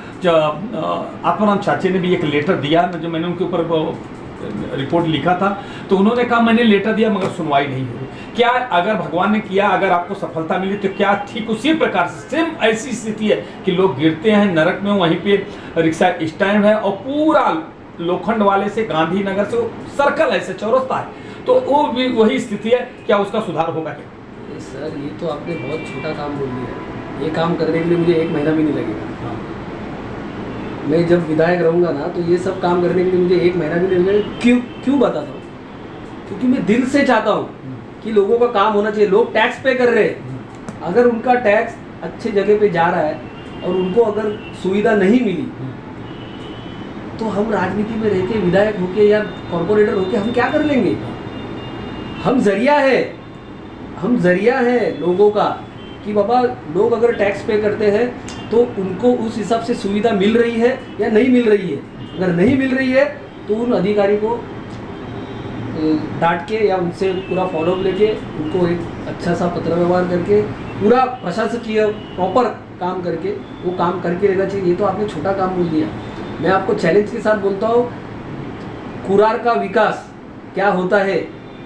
आत्माराम चाचे ने भी एक लेटर दिया, जो मैंने उनके ऊपर रिपोर्ट लिखा था। तो उन्होंने कहा मैंने लेटर दिया मगर सुनवाई नहीं हुई। क्या अगर भगवान ने किया, अगर आपको सफलता मिली तो क्या ठीक उसी प्रकार से सेम ऐसी स्थिति है कि लोग गिरते हैं नरक में, वहीं पे रिक्शा स्टैंड है और पूरा लोखंड वाले से गांधीनगर से सर्कल ऐसे चौरस्ता है, तो वो भी वही स्थिति है। क्या उसका सुधार होगा क्या? सर ये तो आपने बहुत छोटा काम बोल दिया, ये काम करने के लिए मुझे 1 महीना भी नहीं लगेगा। मैं जब विधायक रहूँगा ना तो ये सब काम करने के लिए मुझे 1 महीना भी नहीं लगेगा। क्यों बताता हूँ? क्योंकि मैं दिल से चाहता हूँ कि लोगों का काम होना चाहिए। लोग टैक्स पे कर रहे हैं, अगर उनका टैक्स अच्छे जगह पे जा रहा है और उनको अगर सुविधा नहीं मिली तो हम राजनीति में रह के विधायक होके या कॉर्पोरेटर होके हम क्या कर लेंगे? हम जरिया है लोगों का कि बाबा लोग अगर टैक्स पे करते हैं तो उनको उस हिसाब से सुविधा मिल रही है या नहीं मिल रही है। अगर नहीं मिल रही है तो उन अधिकारी को डांट के या उनसे पूरा फॉलोअप लेके उनको एक अच्छा सा पत्र व्यवहार करके पूरा प्रशासकीय प्रॉपर काम करके वो काम करके रहना चाहिए। ये तो आपने छोटा काम बोल दिया। मैं आपको चैलेंज के साथ बोलता हूँ, कुरार का विकास क्या होता है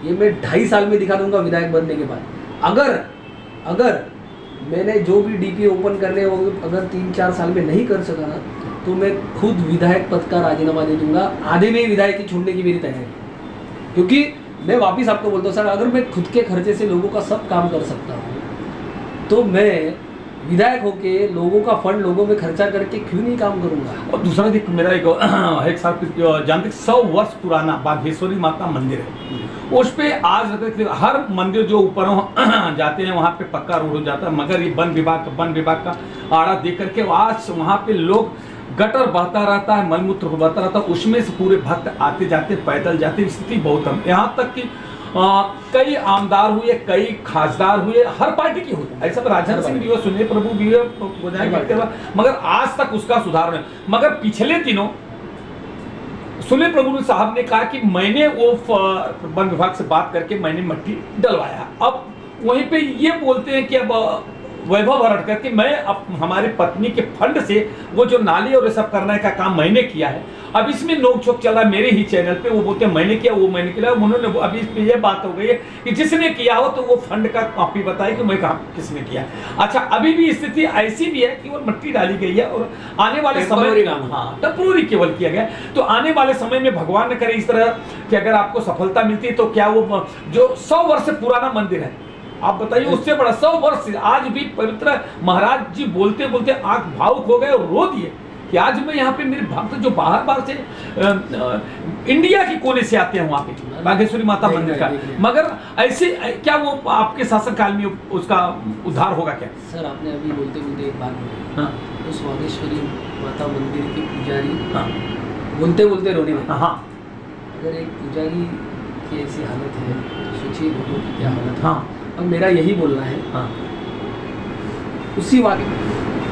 ये मैं 2.5 साल में दिखा दूंगा विधायक बनने के बाद। अगर मैंने जो भी DP ओपन करने वो अगर 3-4 साल में नहीं कर सका ना तो मैं खुद विधायक पद का राजीनामा दे दूंगा। आधे में विधायक की छोड़ने की मेरी तैयारी है, क्योंकि मैं वापिस आपको बोलता हूँ सर, अगर मैं खुद के खर्चे से लोगों का सब काम कर सकता हूँ तो मैं विधायक होके लोगों का फंड लोगों में खर्चा करके क्यों नहीं काम करूंगा। और दूसरा देख, मेरा एक साल जानते 100 वर्ष पुराना बाघेश्वरी माता मंदिर है, उस पे आज हर मंदिर जो ऊपर जाते हैं वहाँ पे पक्का रोड हो जाता है, मगर ये वन विभाग का आड़ा देख करके आज वहाँ पे लोग गटर बहता रहता है, मलमूत्र बहता रहता है, उसमें से पूरे भक्त आते जाते पैदल जाते, स्थिति बहुत कम। यहाँ तक कि कई आमदार हुए, कई खासदार हुए, हर पार्टी के हुए। ऐसा राजन सिंह भी हुए, सुनील प्रभु भी हुए, मगर आज तक उसका सुधार नहीं। मगर पिछले दिनों सुनील प्रभु साहब ने कहा कि मैंने वो वन विभाग से बात करके मैंने मट्टी डलवाया। अब वहीं पे ये बोलते हैं कि अब वैभव हरटकर कि मैं अब हमारे पत्नी के फंड से वो जो नाली और ये सब करने का काम मैंने किया है। अब इसमें नोक-झोंक चल रहा है मेरे ही चैनल पे, वो बोलते हैं मैंने किया, वो मैंने किया। उन्होंने अभी इस पे ये बात हो गई है कि जिसने किया हो तो वो फंड का कॉपी बताए कि मैं कहाँ किसने किया। अच्छा, अभी भी स्थिति ऐसी भी है कि वो मट्टी डाली गई है और आने वाले समय टेम्पोररी केवल किया गया। तो आने वाले समय में भगवान न करे इस तरह कि अगर आपको सफलता मिलती है तो क्या वो जो 100 वर्ष से पुराना मंदिर है, आप बताइए, उससे बड़ा 100 वर्ष से आज भी पवित्र महाराज जी बोलते बोलते आंख भावुक हो गए और रो दिए कि आज मैं यहाँ पे मेरे भक्त जो बाहर से इंडिया के कोने से आते हैं वहाँ पे बागेश्वरी माता मंदिर का, मगर ऐसे क्या वो आपके शासनकाल में उसका उद्धार होगा क्या? सर, आपने अभी बोलते बोलते एक बात बोली। हाँ, उस बागेश्वरी माता मंदिर के पुजारी हाँ, बोलते बोलते रोने लगे। हाँ, अगर एक पुजारी की ऐसी हालत है तो सोचिए लोगों की क्या हालत है। हाँ, अब मेरा यही बोलना है, हाँ,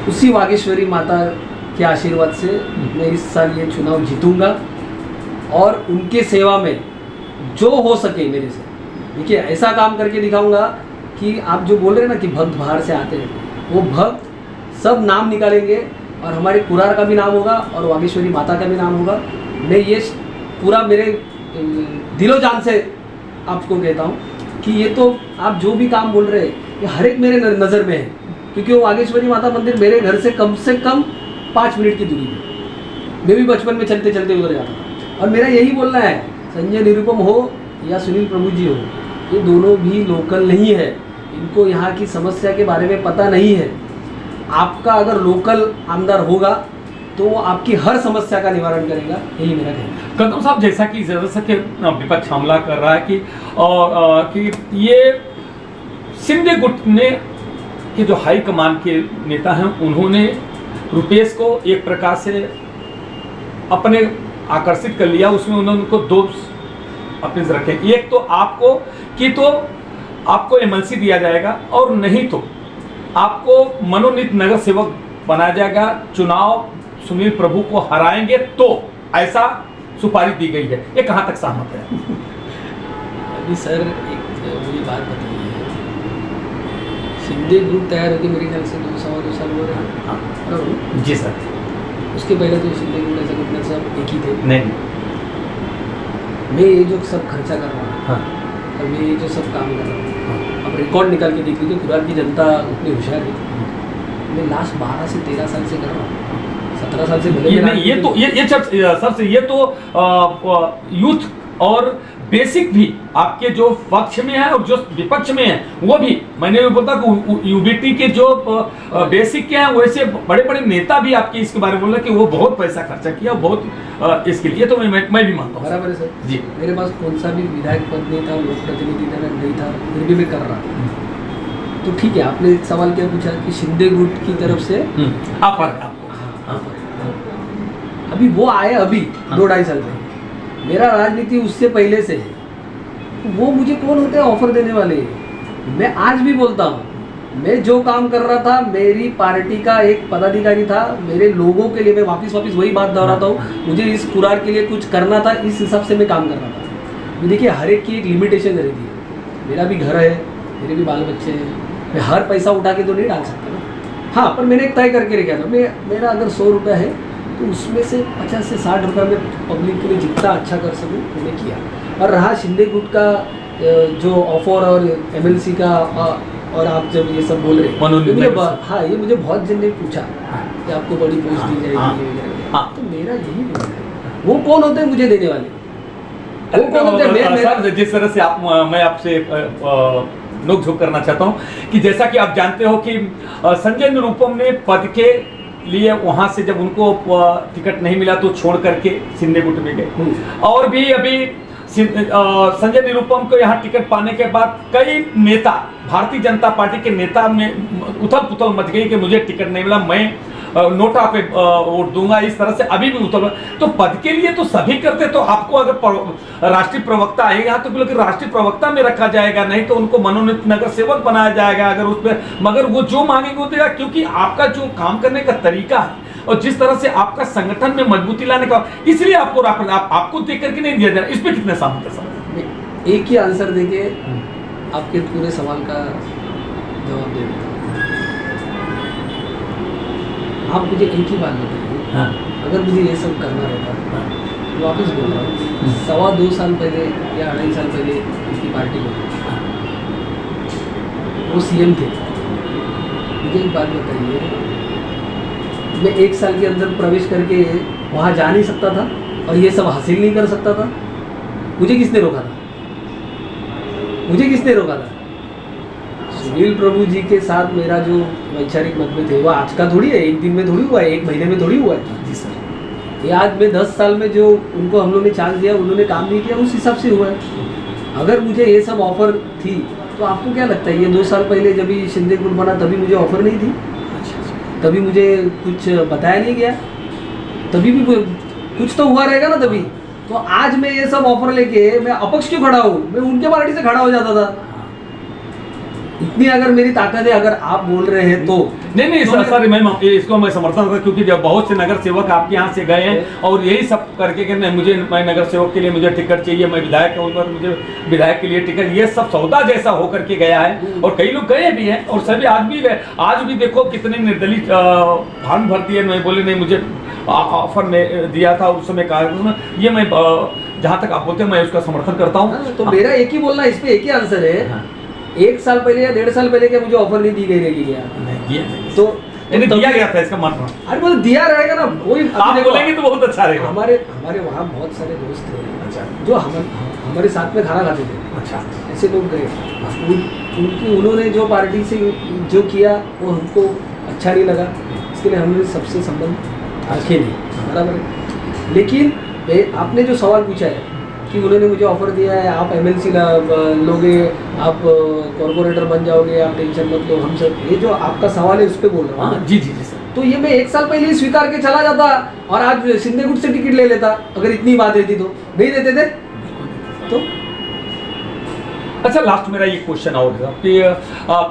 उसी वागेश्वरी माता के आशीर्वाद से मैं इस साल ये चुनाव जीतूंगा और उनके सेवा में जो हो सके मेरे से, देखिए ऐसा काम करके दिखाऊंगा कि आप जो बोल रहे हैं ना कि भक्त बाहर से आते हैं, वो भक्त सब नाम निकालेंगे और हमारे कुरार का भी नाम होगा और वागेश्वरी माता का भी नाम होगा। मैं ये पूरा मेरे दिलो जान से आपको कहता हूँ कि ये तो आप जो भी काम बोल रहे हैं ये हर एक मेरे नज़र में है, क्योंकि वो वागेश्वरी माता मंदिर मेरे घर से कम 5 मिनट की दूरी पे, मैं भी बचपन में चलते चलते उधर जाता था। और मेरा यही बोलना है, संजय निरुपम हो या सुनील प्रभु जी हो, ये दोनों भी लोकल नहीं है, इनको यहाँ की समस्या के बारे में पता नहीं है। आपका अगर लोकल आमदार होगा तो वो आपकी हर समस्या का निवारण करेगा, यही मेरा कहना है। कदम साहब, जैसा कि जैसा कि विपक्ष हमला कर रहा है कि ये शिंदे गुट ने के जो हाई कमान के नेता हैं उन्होंने रुपेश को एक प्रकार से अपने आकर्षित कर लिया। उसमें उन्होंने उनको 2 अपील रखे, एक तो आपको एमएलसी दिया जाएगा और नहीं तो आपको मनोनीत नगर सेवक बनाया जाएगा, चुनाव सुनील प्रभु को हराएंगे तो, ऐसा सुपारी दी गई है। ये कहाँ तक सहमत है? अभी सर एक मुझे बात बताइए, शिंदे ग्रुप तैयार होकर मेरे ख्याल से 2 साल हो रहे हैं। हाँ जी सर। उसके पहले तो शिंदे ग्रुप ऐसा ग्रुप सब एक ही थे। नहीं, मैं ये जो सब खर्चा कर रहा हूँ, हाँ, और मैं ये जो सब काम कर रहा हूँ, अब रिकॉर्ड निकाल के देख लीजिए, कुरान की जनता उतनी होशियार है। मैं लास्ट 12 से 13 साल से कर रहा हूँ, 17 साल से ये तो यूथ और बेसिक भी आपके जो पक्ष में है और जो विपक्ष में है वो भी, मैंने भी बोलता कि यूबीटी के जो बेसिक के हैं वैसे बड़े बड़े नेता भी आपके इसके बारे में बोल रहे कि वो बहुत पैसा खर्चा किया, बहुत इसके लिए, तो मैं भी मानता हूँ। बराबर है सर जी। मेरे पास कौन सा भी विधायक पद नहीं था, लोक प्रतिनिधि नहीं था, फिर भी मैं कर रहा था। तो ठीक है, आपने एक सवाल क्या पूछा कि शिंदे गुट की तरफ से अभी वो आए, अभी 2-2.5 साल पहले। मेरा राजनीति उससे पहले से है। वो मुझे कौन होते हैं ऑफर देने वाले? मैं आज भी बोलता हूँ, मैं जो काम कर रहा था, मेरी पार्टी का एक पदाधिकारी था, मेरे लोगों के लिए मैं वापस वही बात दोहराता हूँ, मुझे इस कुरार के लिए कुछ करना था, इस हिसाब से मैं काम कर रहा था। देखिए, हर एक की एक लिमिटेशन रहती है। मेरा भी घर है, मेरे भी बाल बच्चे हैं, मैं हर पैसा उठा के तो नहीं डाल सकता ना। हाँ, पर मैंने एक तय करके रखा था, मेरा अगर 100 रुपया है तो उसमें से 50 से 60 रुपये में पब्लिक के लिए जितना अच्छा कर सकूँ मैंने किया। और रहा शिंदे गुट का जो ऑफर और एमएलसी का, और आप जब ये सब बोल रहे हैं, हाँ, ये मुझे बहुत जन ने पूछा कि आपको बड़ी पोस्ट दी जाएगी, तो मेरा यही बोलना है, वो कौन होते हैं मुझे देने वाले? वो कौन होते हैं? जिस तरह से मैं आपसे नोक-झोंक करना चाहता हूँ कि जैसा कि आप जानते हो कि संजय निरुपम ने पद के लिए वहां से जब उनको टिकट नहीं मिला तो छोड़ करके शिंदे गुट में गए, और भी अभी संजय निरुपम को यहाँ टिकट पाने के बाद कई नेता, भारतीय जनता पार्टी के नेता में उथल पुथल मच गई कि मुझे टिकट नहीं मिला, मैं नोटा पे वोट दूंगा, इस तरह से अभी भी उतर। तो पद के लिए तो सभी करते, तो आपको अगर राष्ट्रीय प्रवक्ता आएगा तो बिल्कुल राष्ट्रीय प्रवक्ता में रखा जाएगा, नहीं तो उनको मनोनीत नगर सेवक बनाया जाएगा अगर उसमें, मगर वो जो मांगेंगे वो देगा, क्योंकि आपका जो काम करने का तरीका है और जिस तरह से आपका संगठन में मजबूती लाने का, इसलिए आपको आपको देख करके नहीं दिया जाए। इस पे कितने सहमत है? एक ही आंसर देके आपके पूरे सवाल का जवाब दे देता हूँ। आप मुझे एक ही बात बताइए, हाँ। अगर मुझे ये सब करना रहता, वापस बोल रहा हूँ, 2.25 साल पहले या 2.5 साल पहले इसकी पार्टी बनी, वो सीएम थे। मुझे एक बात बताइए, मैं 1 साल के अंदर प्रवेश करके वहाँ जा नहीं सकता था और ये सब हासिल नहीं कर सकता था? मुझे किसने रोका था? मुझे किसने रोका था? सुनील प्रभु जी के साथ मेरा जो वैचारिक मतभेद है वो आज का थोड़ी है, एक दिन में थोड़ी हुआ है, 1 महीने में थोड़ी हुआ है। जी सर। ये आज में 10 साल में जो उनको हम लोग ने चांस दिया, उन्होंने काम नहीं किया, उस हिसाब से हुआ है। अगर मुझे ये सब ऑफर थी तो आपको क्या लगता है ये 2 साल पहले जब भी शिंदे गुट बना तभी मुझे ऑफर नहीं थी? तभी मुझे कुछ बताया नहीं गया? तभी भी कुछ तो हुआ रहेगा ना तभी। तो आज मैं ये सब ऑफर लेके मैं अपक्ष क्यों खड़ा हूँ? मैं उनके पार्टी से खड़ा हो जाता था। इतनी अगर मेरी ताकत है, अगर आप बोल रहे हैं तो नहीं तो सर मैं इसको मैं समर्थन करता, क्योंकि जब बहुत से नगर सेवक आपके यहाँ से गए हैं और यही सब करके कि नहीं मैं नगर सेवक के लिए मुझे टिकट चाहिए, मैं विधायक हूँ मुझे विधायक के लिए टिकट, ये सब सौदा जैसा होकर के गया है। और कई लोग गए भी हैं और सभी आज भी गए। आज भी देखो कितने निर्दलीय फॉर्म भर दिए, मैं बोले नहीं मुझे ऑफर में दिया था उस समय कार्यक्रम में, ये मैं जहाँ तक आप बोलते हैं मैं उसका समर्थन करता हूँ। तो मेरा एक ही बोलना, इस पे एक ही आंसर है। 1 साल पहले या 1.5 साल पहले क्या मुझे ऑफर नहीं दी गई रहेगी क्या? तो दिया गया था, इसका मतलब। अरे वो दिया रहेगा ना, वही आप बोलेंगे तो बहुत अच्छा रहेगा। हमारे वहाँ बहुत सारे दोस्त थे, अच्छा, जो हमारे साथ में खाना खाते थे। अच्छा, ऐसे लोग गए, उन्होंने जो पार्टी से जो किया वो हमको अच्छा नहीं लगा, इसके लिए हमने सबसे संबंध रखे नहीं, बराबर है। लेकिन आपने जो सवाल पूछा है कि उन्होंने मुझे ऑफर दिया है, आप एमएलसी लोगे, आप कॉर्पोरेटर बन जाओगे, आप टेंशन मत लो, हम सब, ये जो आपका सवाल है उस पर बोल रहा हूँ। जी जी जी सर। तो ये मैं 1 साल पहले ही स्वीकार के चला जाता और आज शिंदे गुट से टिकट ले लेता, अगर इतनी बात रहती तो। नहीं देते थे तो। अच्छा, लास्ट मेरा ये क्वेश्चन और है कि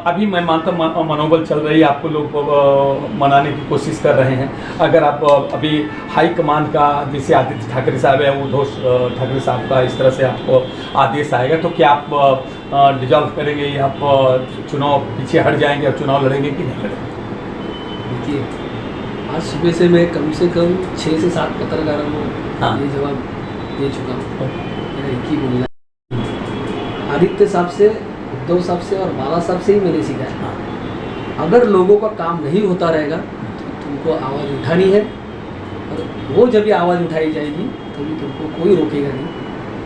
अभी मैं मानता हूँ मनोबल चल रही है, आपको लोग मनाने की कोशिश कर रहे हैं। अगर आप अभी हाई कमान का, जैसे आदित्य ठाकरे साहब है, उद्धव ठाकरे साहब का इस तरह से आपको आदेश आएगा तो क्या आप डिजॉल्व करेंगे या आप चुनाव पीछे हट जाएंगे और चुनाव लड़ेंगे कि नहीं लड़ेंगे? देखिए, आज सुबह से मैं कम से कम 6 से 7 पत्रकारों को ये जवाब दे चुका हूँ। मेरा एक ही बोलना है, आदित्य साहब से, उद्धव साहब से और बाला साहब से ही मैंने सीखा है, अगर लोगों का काम नहीं होता रहेगा तो तुमको आवाज़ उठानी है, और वो जब भी आवाज़ उठाई जाएगी तभी तुमको कोई रोकेगा नहीं।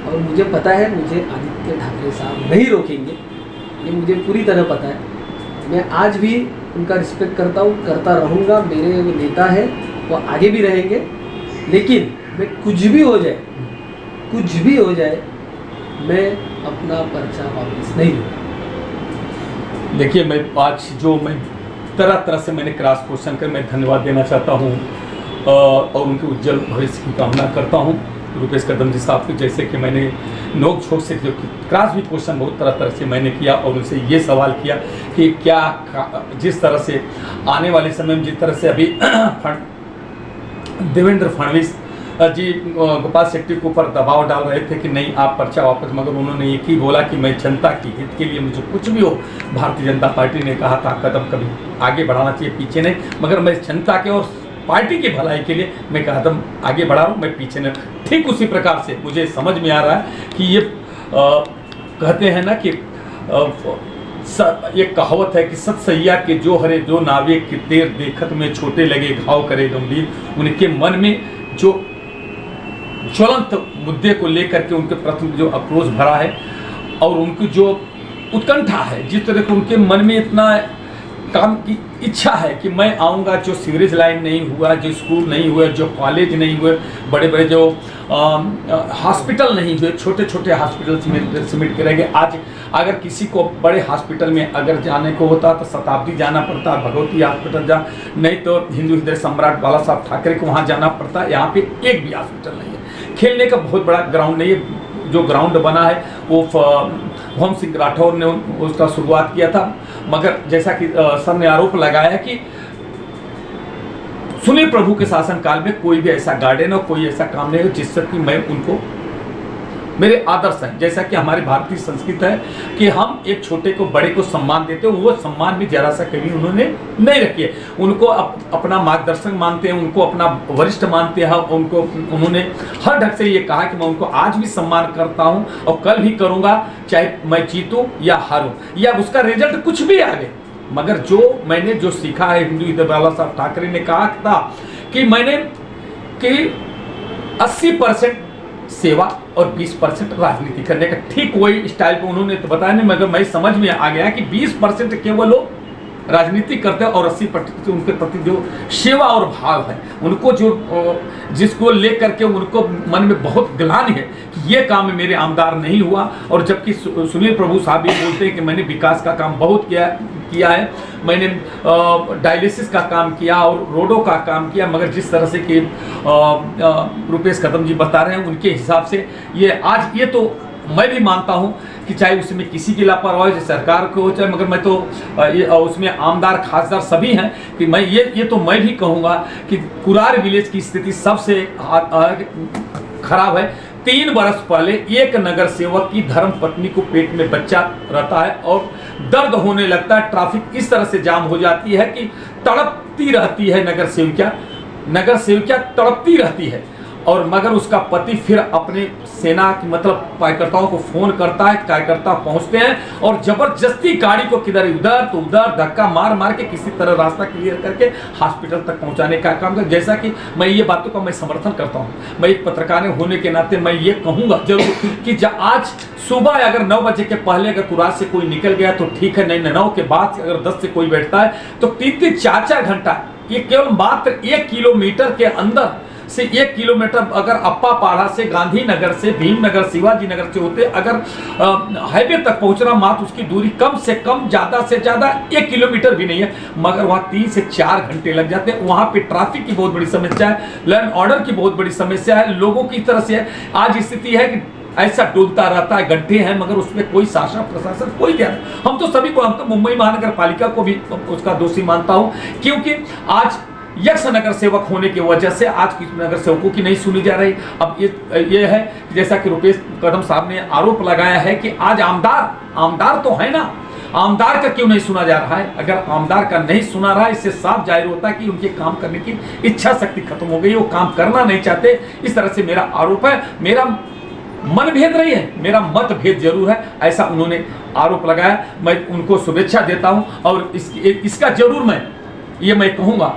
और मुझे पता है, मुझे आदित्य ठाकरे साहब नहीं रोकेंगे, ये मुझे पूरी तरह पता है। मैं आज भी उनका रिस्पेक्ट करता हूँ, करता रहूँगा। मेरे वो नेता है, वो आगे भी रहेंगे। लेकिन मैं कुछ भी हो जाए मैं अपना पर्चा वापस नहीं लूँगा। देखिए, मैं आज जो मैं तरह से मैंने क्रॉस क्वेश्चन कर मैं धन्यवाद देना चाहता हूँ और उनके उज्जवल भविष्य की कामना करता हूँ रुपेश कदम जी साहब को। जैसे कि मैंने नोक झोंक से जो क्रॉस भी क्वेश्चन बहुत तरह से मैंने किया और उनसे ये सवाल किया कि क्या जिस तरह से आने वाले समय में, जिस तरह से अभी देवेंद्र फडणवीस जी गोपाल शेट्टी के ऊपर दबाव डाल रहे थे कि नहीं आप पर्चा वापस, मगर उन्होंने एक ही बोला कि मैं जनता की हित के लिए, मुझे कुछ भी हो, भारतीय जनता पार्टी ने कहा था कदम कभी आगे बढ़ाना चाहिए, पीछे नहीं, मगर मैं जनता के और पार्टी की भलाई के लिए मैं कदम आगे बढ़ा रहा हूँ, मैं पीछे नहीं। ठीक उसी प्रकार से मुझे समझ में आ रहा है कि ये कहते हैं ना कि एक कहावत है कि सत सैया के जो हरे जो नावे के देर देखत में छोटे लगे घाव करे गंभीर। उनके मन में जो ज्वलंत मुद्दे को लेकर के उनके प्रति जो आक्रोश भरा है और उनकी जो उत्कंठा है, जिस तरह के उनके मन में इतना काम की इच्छा है कि मैं आऊँगा, जो सीवरेज लाइन नहीं हुआ, जो स्कूल नहीं हुए, जो कॉलेज नहीं हुए, बड़े बड़े जो हॉस्पिटल नहीं हुए, छोटे छोटे हॉस्पिटल सिमट के रह गए। आज अगर किसी को बड़े हॉस्पिटल में अगर जाने को होता तो शताब्दी जाना पड़ता, भगवती हॉस्पिटल जा, नहीं तो हिंदू हृदय सम्राट बाला साहब ठाकरे को वहाँ जाना पड़ता। यहाँ पे एक भी हॉस्पिटल नहीं है, खेलने का बहुत बड़ा ग्राउंड नहीं है। जो ग्राउंड बना है वो भवन सिंह राठौर ने उसका शुरुआत किया था, मगर जैसा कि सर ने आरोप लगाया है कि सुनील प्रभु के शासनकाल में कोई भी ऐसा गार्डन और कोई ऐसा काम नहीं है जिससे कि मैं उनको, मेरे आदर्श हैं, जैसा कि हमारी भारतीय संस्कृति है कि हम एक छोटे को बड़े को सम्मान देते हैं, वो सम्मान भी जरा सा कभी उन्होंने नहीं रखी है। उनको अपना मार्गदर्शक मानते हैं, उनको अपना वरिष्ठ मानते हैं, उनको उन्होंने हर ढंग से ये कहा कि मैं उनको आज भी सम्मान करता हूँ और कल भी करूँगा, चाहे मैं जीतूँ या हारूँ या उसका रिजल्ट कुछ भी आ गए। मगर जो मैंने जो सीखा है, हिंदू हृदय बाला साहब ठाकरे ने कहा था कि मैंने कि 80% सेवा और 20% राजनीति करने का, ठीक वही स्टाइल पे उन्होंने तो बताया नहीं, मगर मैं समझ में आ गया कि 20% केवल वो राजनीति करते हैं और 80% उनके प्रति जो सेवा और भाव है, उनको जो जिसको लेकर के उनको मन में बहुत ग्लानि है कि ये काम मेरे आमदार नहीं हुआ। और जबकि सुनील प्रभु साहब भी बोलते हैं कि मैंने विकास का काम बहुत किया है, मैंने डायलिसिस का काम किया और रोडों का काम किया, मगर जिस तरह से कि रुपेश कदम जी बता रहे हैं उनके हिसाब से ये आज, ये तो मैं भी मानता हूं कि चाहे उसमें किसी की लापरवाही हो, सरकार को हो, चाहे, मगर मैं तो उसमें आमदार खासदार सभी हैं कि मैं ये तो मैं भी कहूँगा कि कुरार विलेज की स्थिति सबसे खराब है। 3 वर्ष पहले एक नगर सेवक की धर्म पत्नी को पेट में बच्चा रहता है और दर्द होने लगता है, ट्रैफिक इस तरह से जाम हो जाती है कि तड़पती रहती है नगर सेविका तड़पती रहती है। और मगर उसका पति फिर अपने सेना की मतलब कार्यकर्ताओं को फोन करता है, कार्यकर्ता पहुंचते हैं और जबरदस्ती गाड़ी को किधर उधर तो उधर धक्का मार मार के किसी तरह रास्ता क्लियर करके हॉस्पिटल तक पहुंचाने का काम कर। जैसा कि मैं ये बातों का मैं समर्थन करता हूं, मैं एक पत्रकार होने के नाते मैं ये कहूंगा जरूर कि आज सुबह अगर 9 बजे के पहले अगर कुरास से कोई निकल गया तो ठीक है, नहीं 9 के बाद अगर 10 से कोई बैठता है तो 3-3, 4-4 घंटा, ये केवल मात्र 1 किलोमीटर के अंदर से 1 किलोमीटर अगर अप्पा पाड़ा से, गांधीनगर से, भीमनगर, शिवाजी नगर से होते अगर हाईवे तक पहुंचना, मात्र उसकी दूरी कम से कम ज्यादा से ज्यादा 1 किलोमीटर भी नहीं है, मगर वहाँ 3 से 4 घंटे लग जाते हैं। वहाँ पे ट्रैफिक की बहुत बड़ी समस्या है, लॉ एंड ऑर्डर की बहुत बड़ी समस्या है, लोगों की तरह से आज स्थिति है कि ऐसा डूबता रहता है, गड्ढे हैं मगर उसमें कोई शासन प्रशासन कोई ध्यान। हम तो सभी को, हम तो मुंबई महानगर पालिका को भी उसका दोषी मानता हूं, क्योंकि आज यक्ष नगर सेवक होने की वजह से आज की नगर सेवकों की नहीं सुनी जा रही। अब ये है कि जैसा कि रुपेश कदम साहब ने आरोप लगाया है कि आज आमदार तो है ना, आमदार का क्यों नहीं सुना जा रहा है। अगर आमदार का नहीं सुना रहा है, इससे साफ जाहिर होता है कि उनके काम करने की इच्छा शक्ति खत्म हो गई, वो काम करना नहीं चाहते। इस तरह से मेरा आरोप है। मेरा मनभेद नहीं है, मेरा मतभेद जरूर है, ऐसा उन्होंने आरोप लगाया। मैं उनको शुभेच्छा देता हूं और इसका जरूर मैं कहूंगा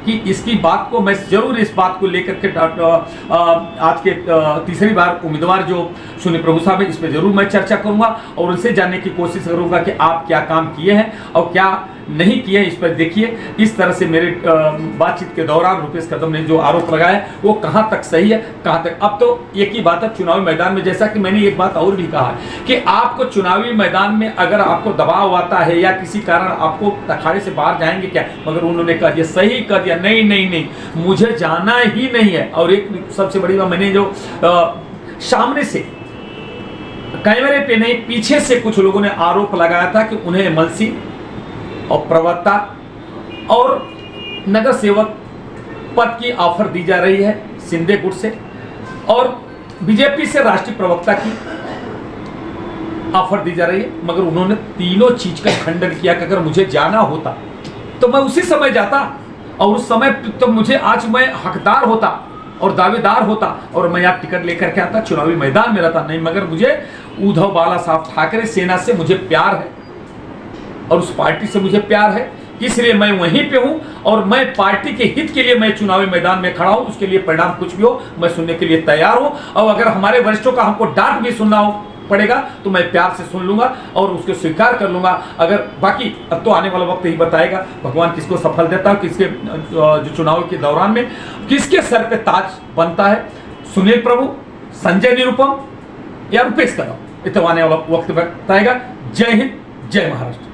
कि इसकी बात को मैं जरूर इस बात को लेकर के आज के तीसरी बार उम्मीदवार जो सुनील प्रभु साहब है, इस पर जरूर मैं चर्चा करूंगा और उनसे जानने की कोशिश करूंगा कि आप क्या काम किए हैं और क्या नहीं किए, इस पर देखिए। इस तरह से मेरे बातचीत के दौरान रुपेश कदम ने जो आरोप लगाया वो कहां तक सही है, कहां तक। अब तो एक ही बात है, चुनावी मैदान में जैसा कि मैंने एक बात और भी कहा है कि आपको चुनावी मैदान में अगर आपको दबाव आता है या किसी कारण आपको अखाड़े से बाहर जाएंगे क्या, मगर उन्होंने कह दिया, सही कह दिया, नहीं मुझे जाना ही नहीं है। और एक सबसे बड़ी बात, मैंने जो सामने से कैमरे पे नहीं पीछे से कुछ लोगों ने आरोप लगाया था कि उन्हें एमएलसी और प्रवक्ता और नगर सेवक पद की ऑफर दी जा रही है शिंदे गुट से, और बीजेपी से राष्ट्रीय प्रवक्ता की ऑफर दी जा रही है। मगर उन्होंने तीनों चीज का खंडन किया कि अगर मुझे जाना होता तो मैं उसी समय जाता और उस समय तो मुझे आज मैं हकदार होता और दावेदार होता और मैं आप टिकट लेकर के आता, चुनावी मैदान में रहता। नहीं, मगर मुझे उद्धव बाला साहब ठाकरे सेना से मुझे प्यार है और उस पार्टी से मुझे प्यार है, इसलिए मैं वहीं पे हूं और मैं पार्टी के हित के लिए मैं चुनावी मैदान में खड़ा हूं। उसके लिए परिणाम कुछ भी हो मैं सुनने के लिए तैयार हूं, और अगर हमारे वरिष्ठों का हमको डांट भी सुनना हो पड़ेगा तो मैं प्यार से सुन लूंगा और उसको स्वीकार कर लूंगा। अगर बाकी अब तो आने वाला वक्त ही बताएगा भगवान किसको सफल देता है, किसके जो चुनाव के दौरान में किसके सर पे ताज बनता है, सुनील प्रभु, संजय निरुपम या रुपेश कदम, ये तो आने वाला वक्त बताएगा। जय हिंद, जय महाराष्ट्र।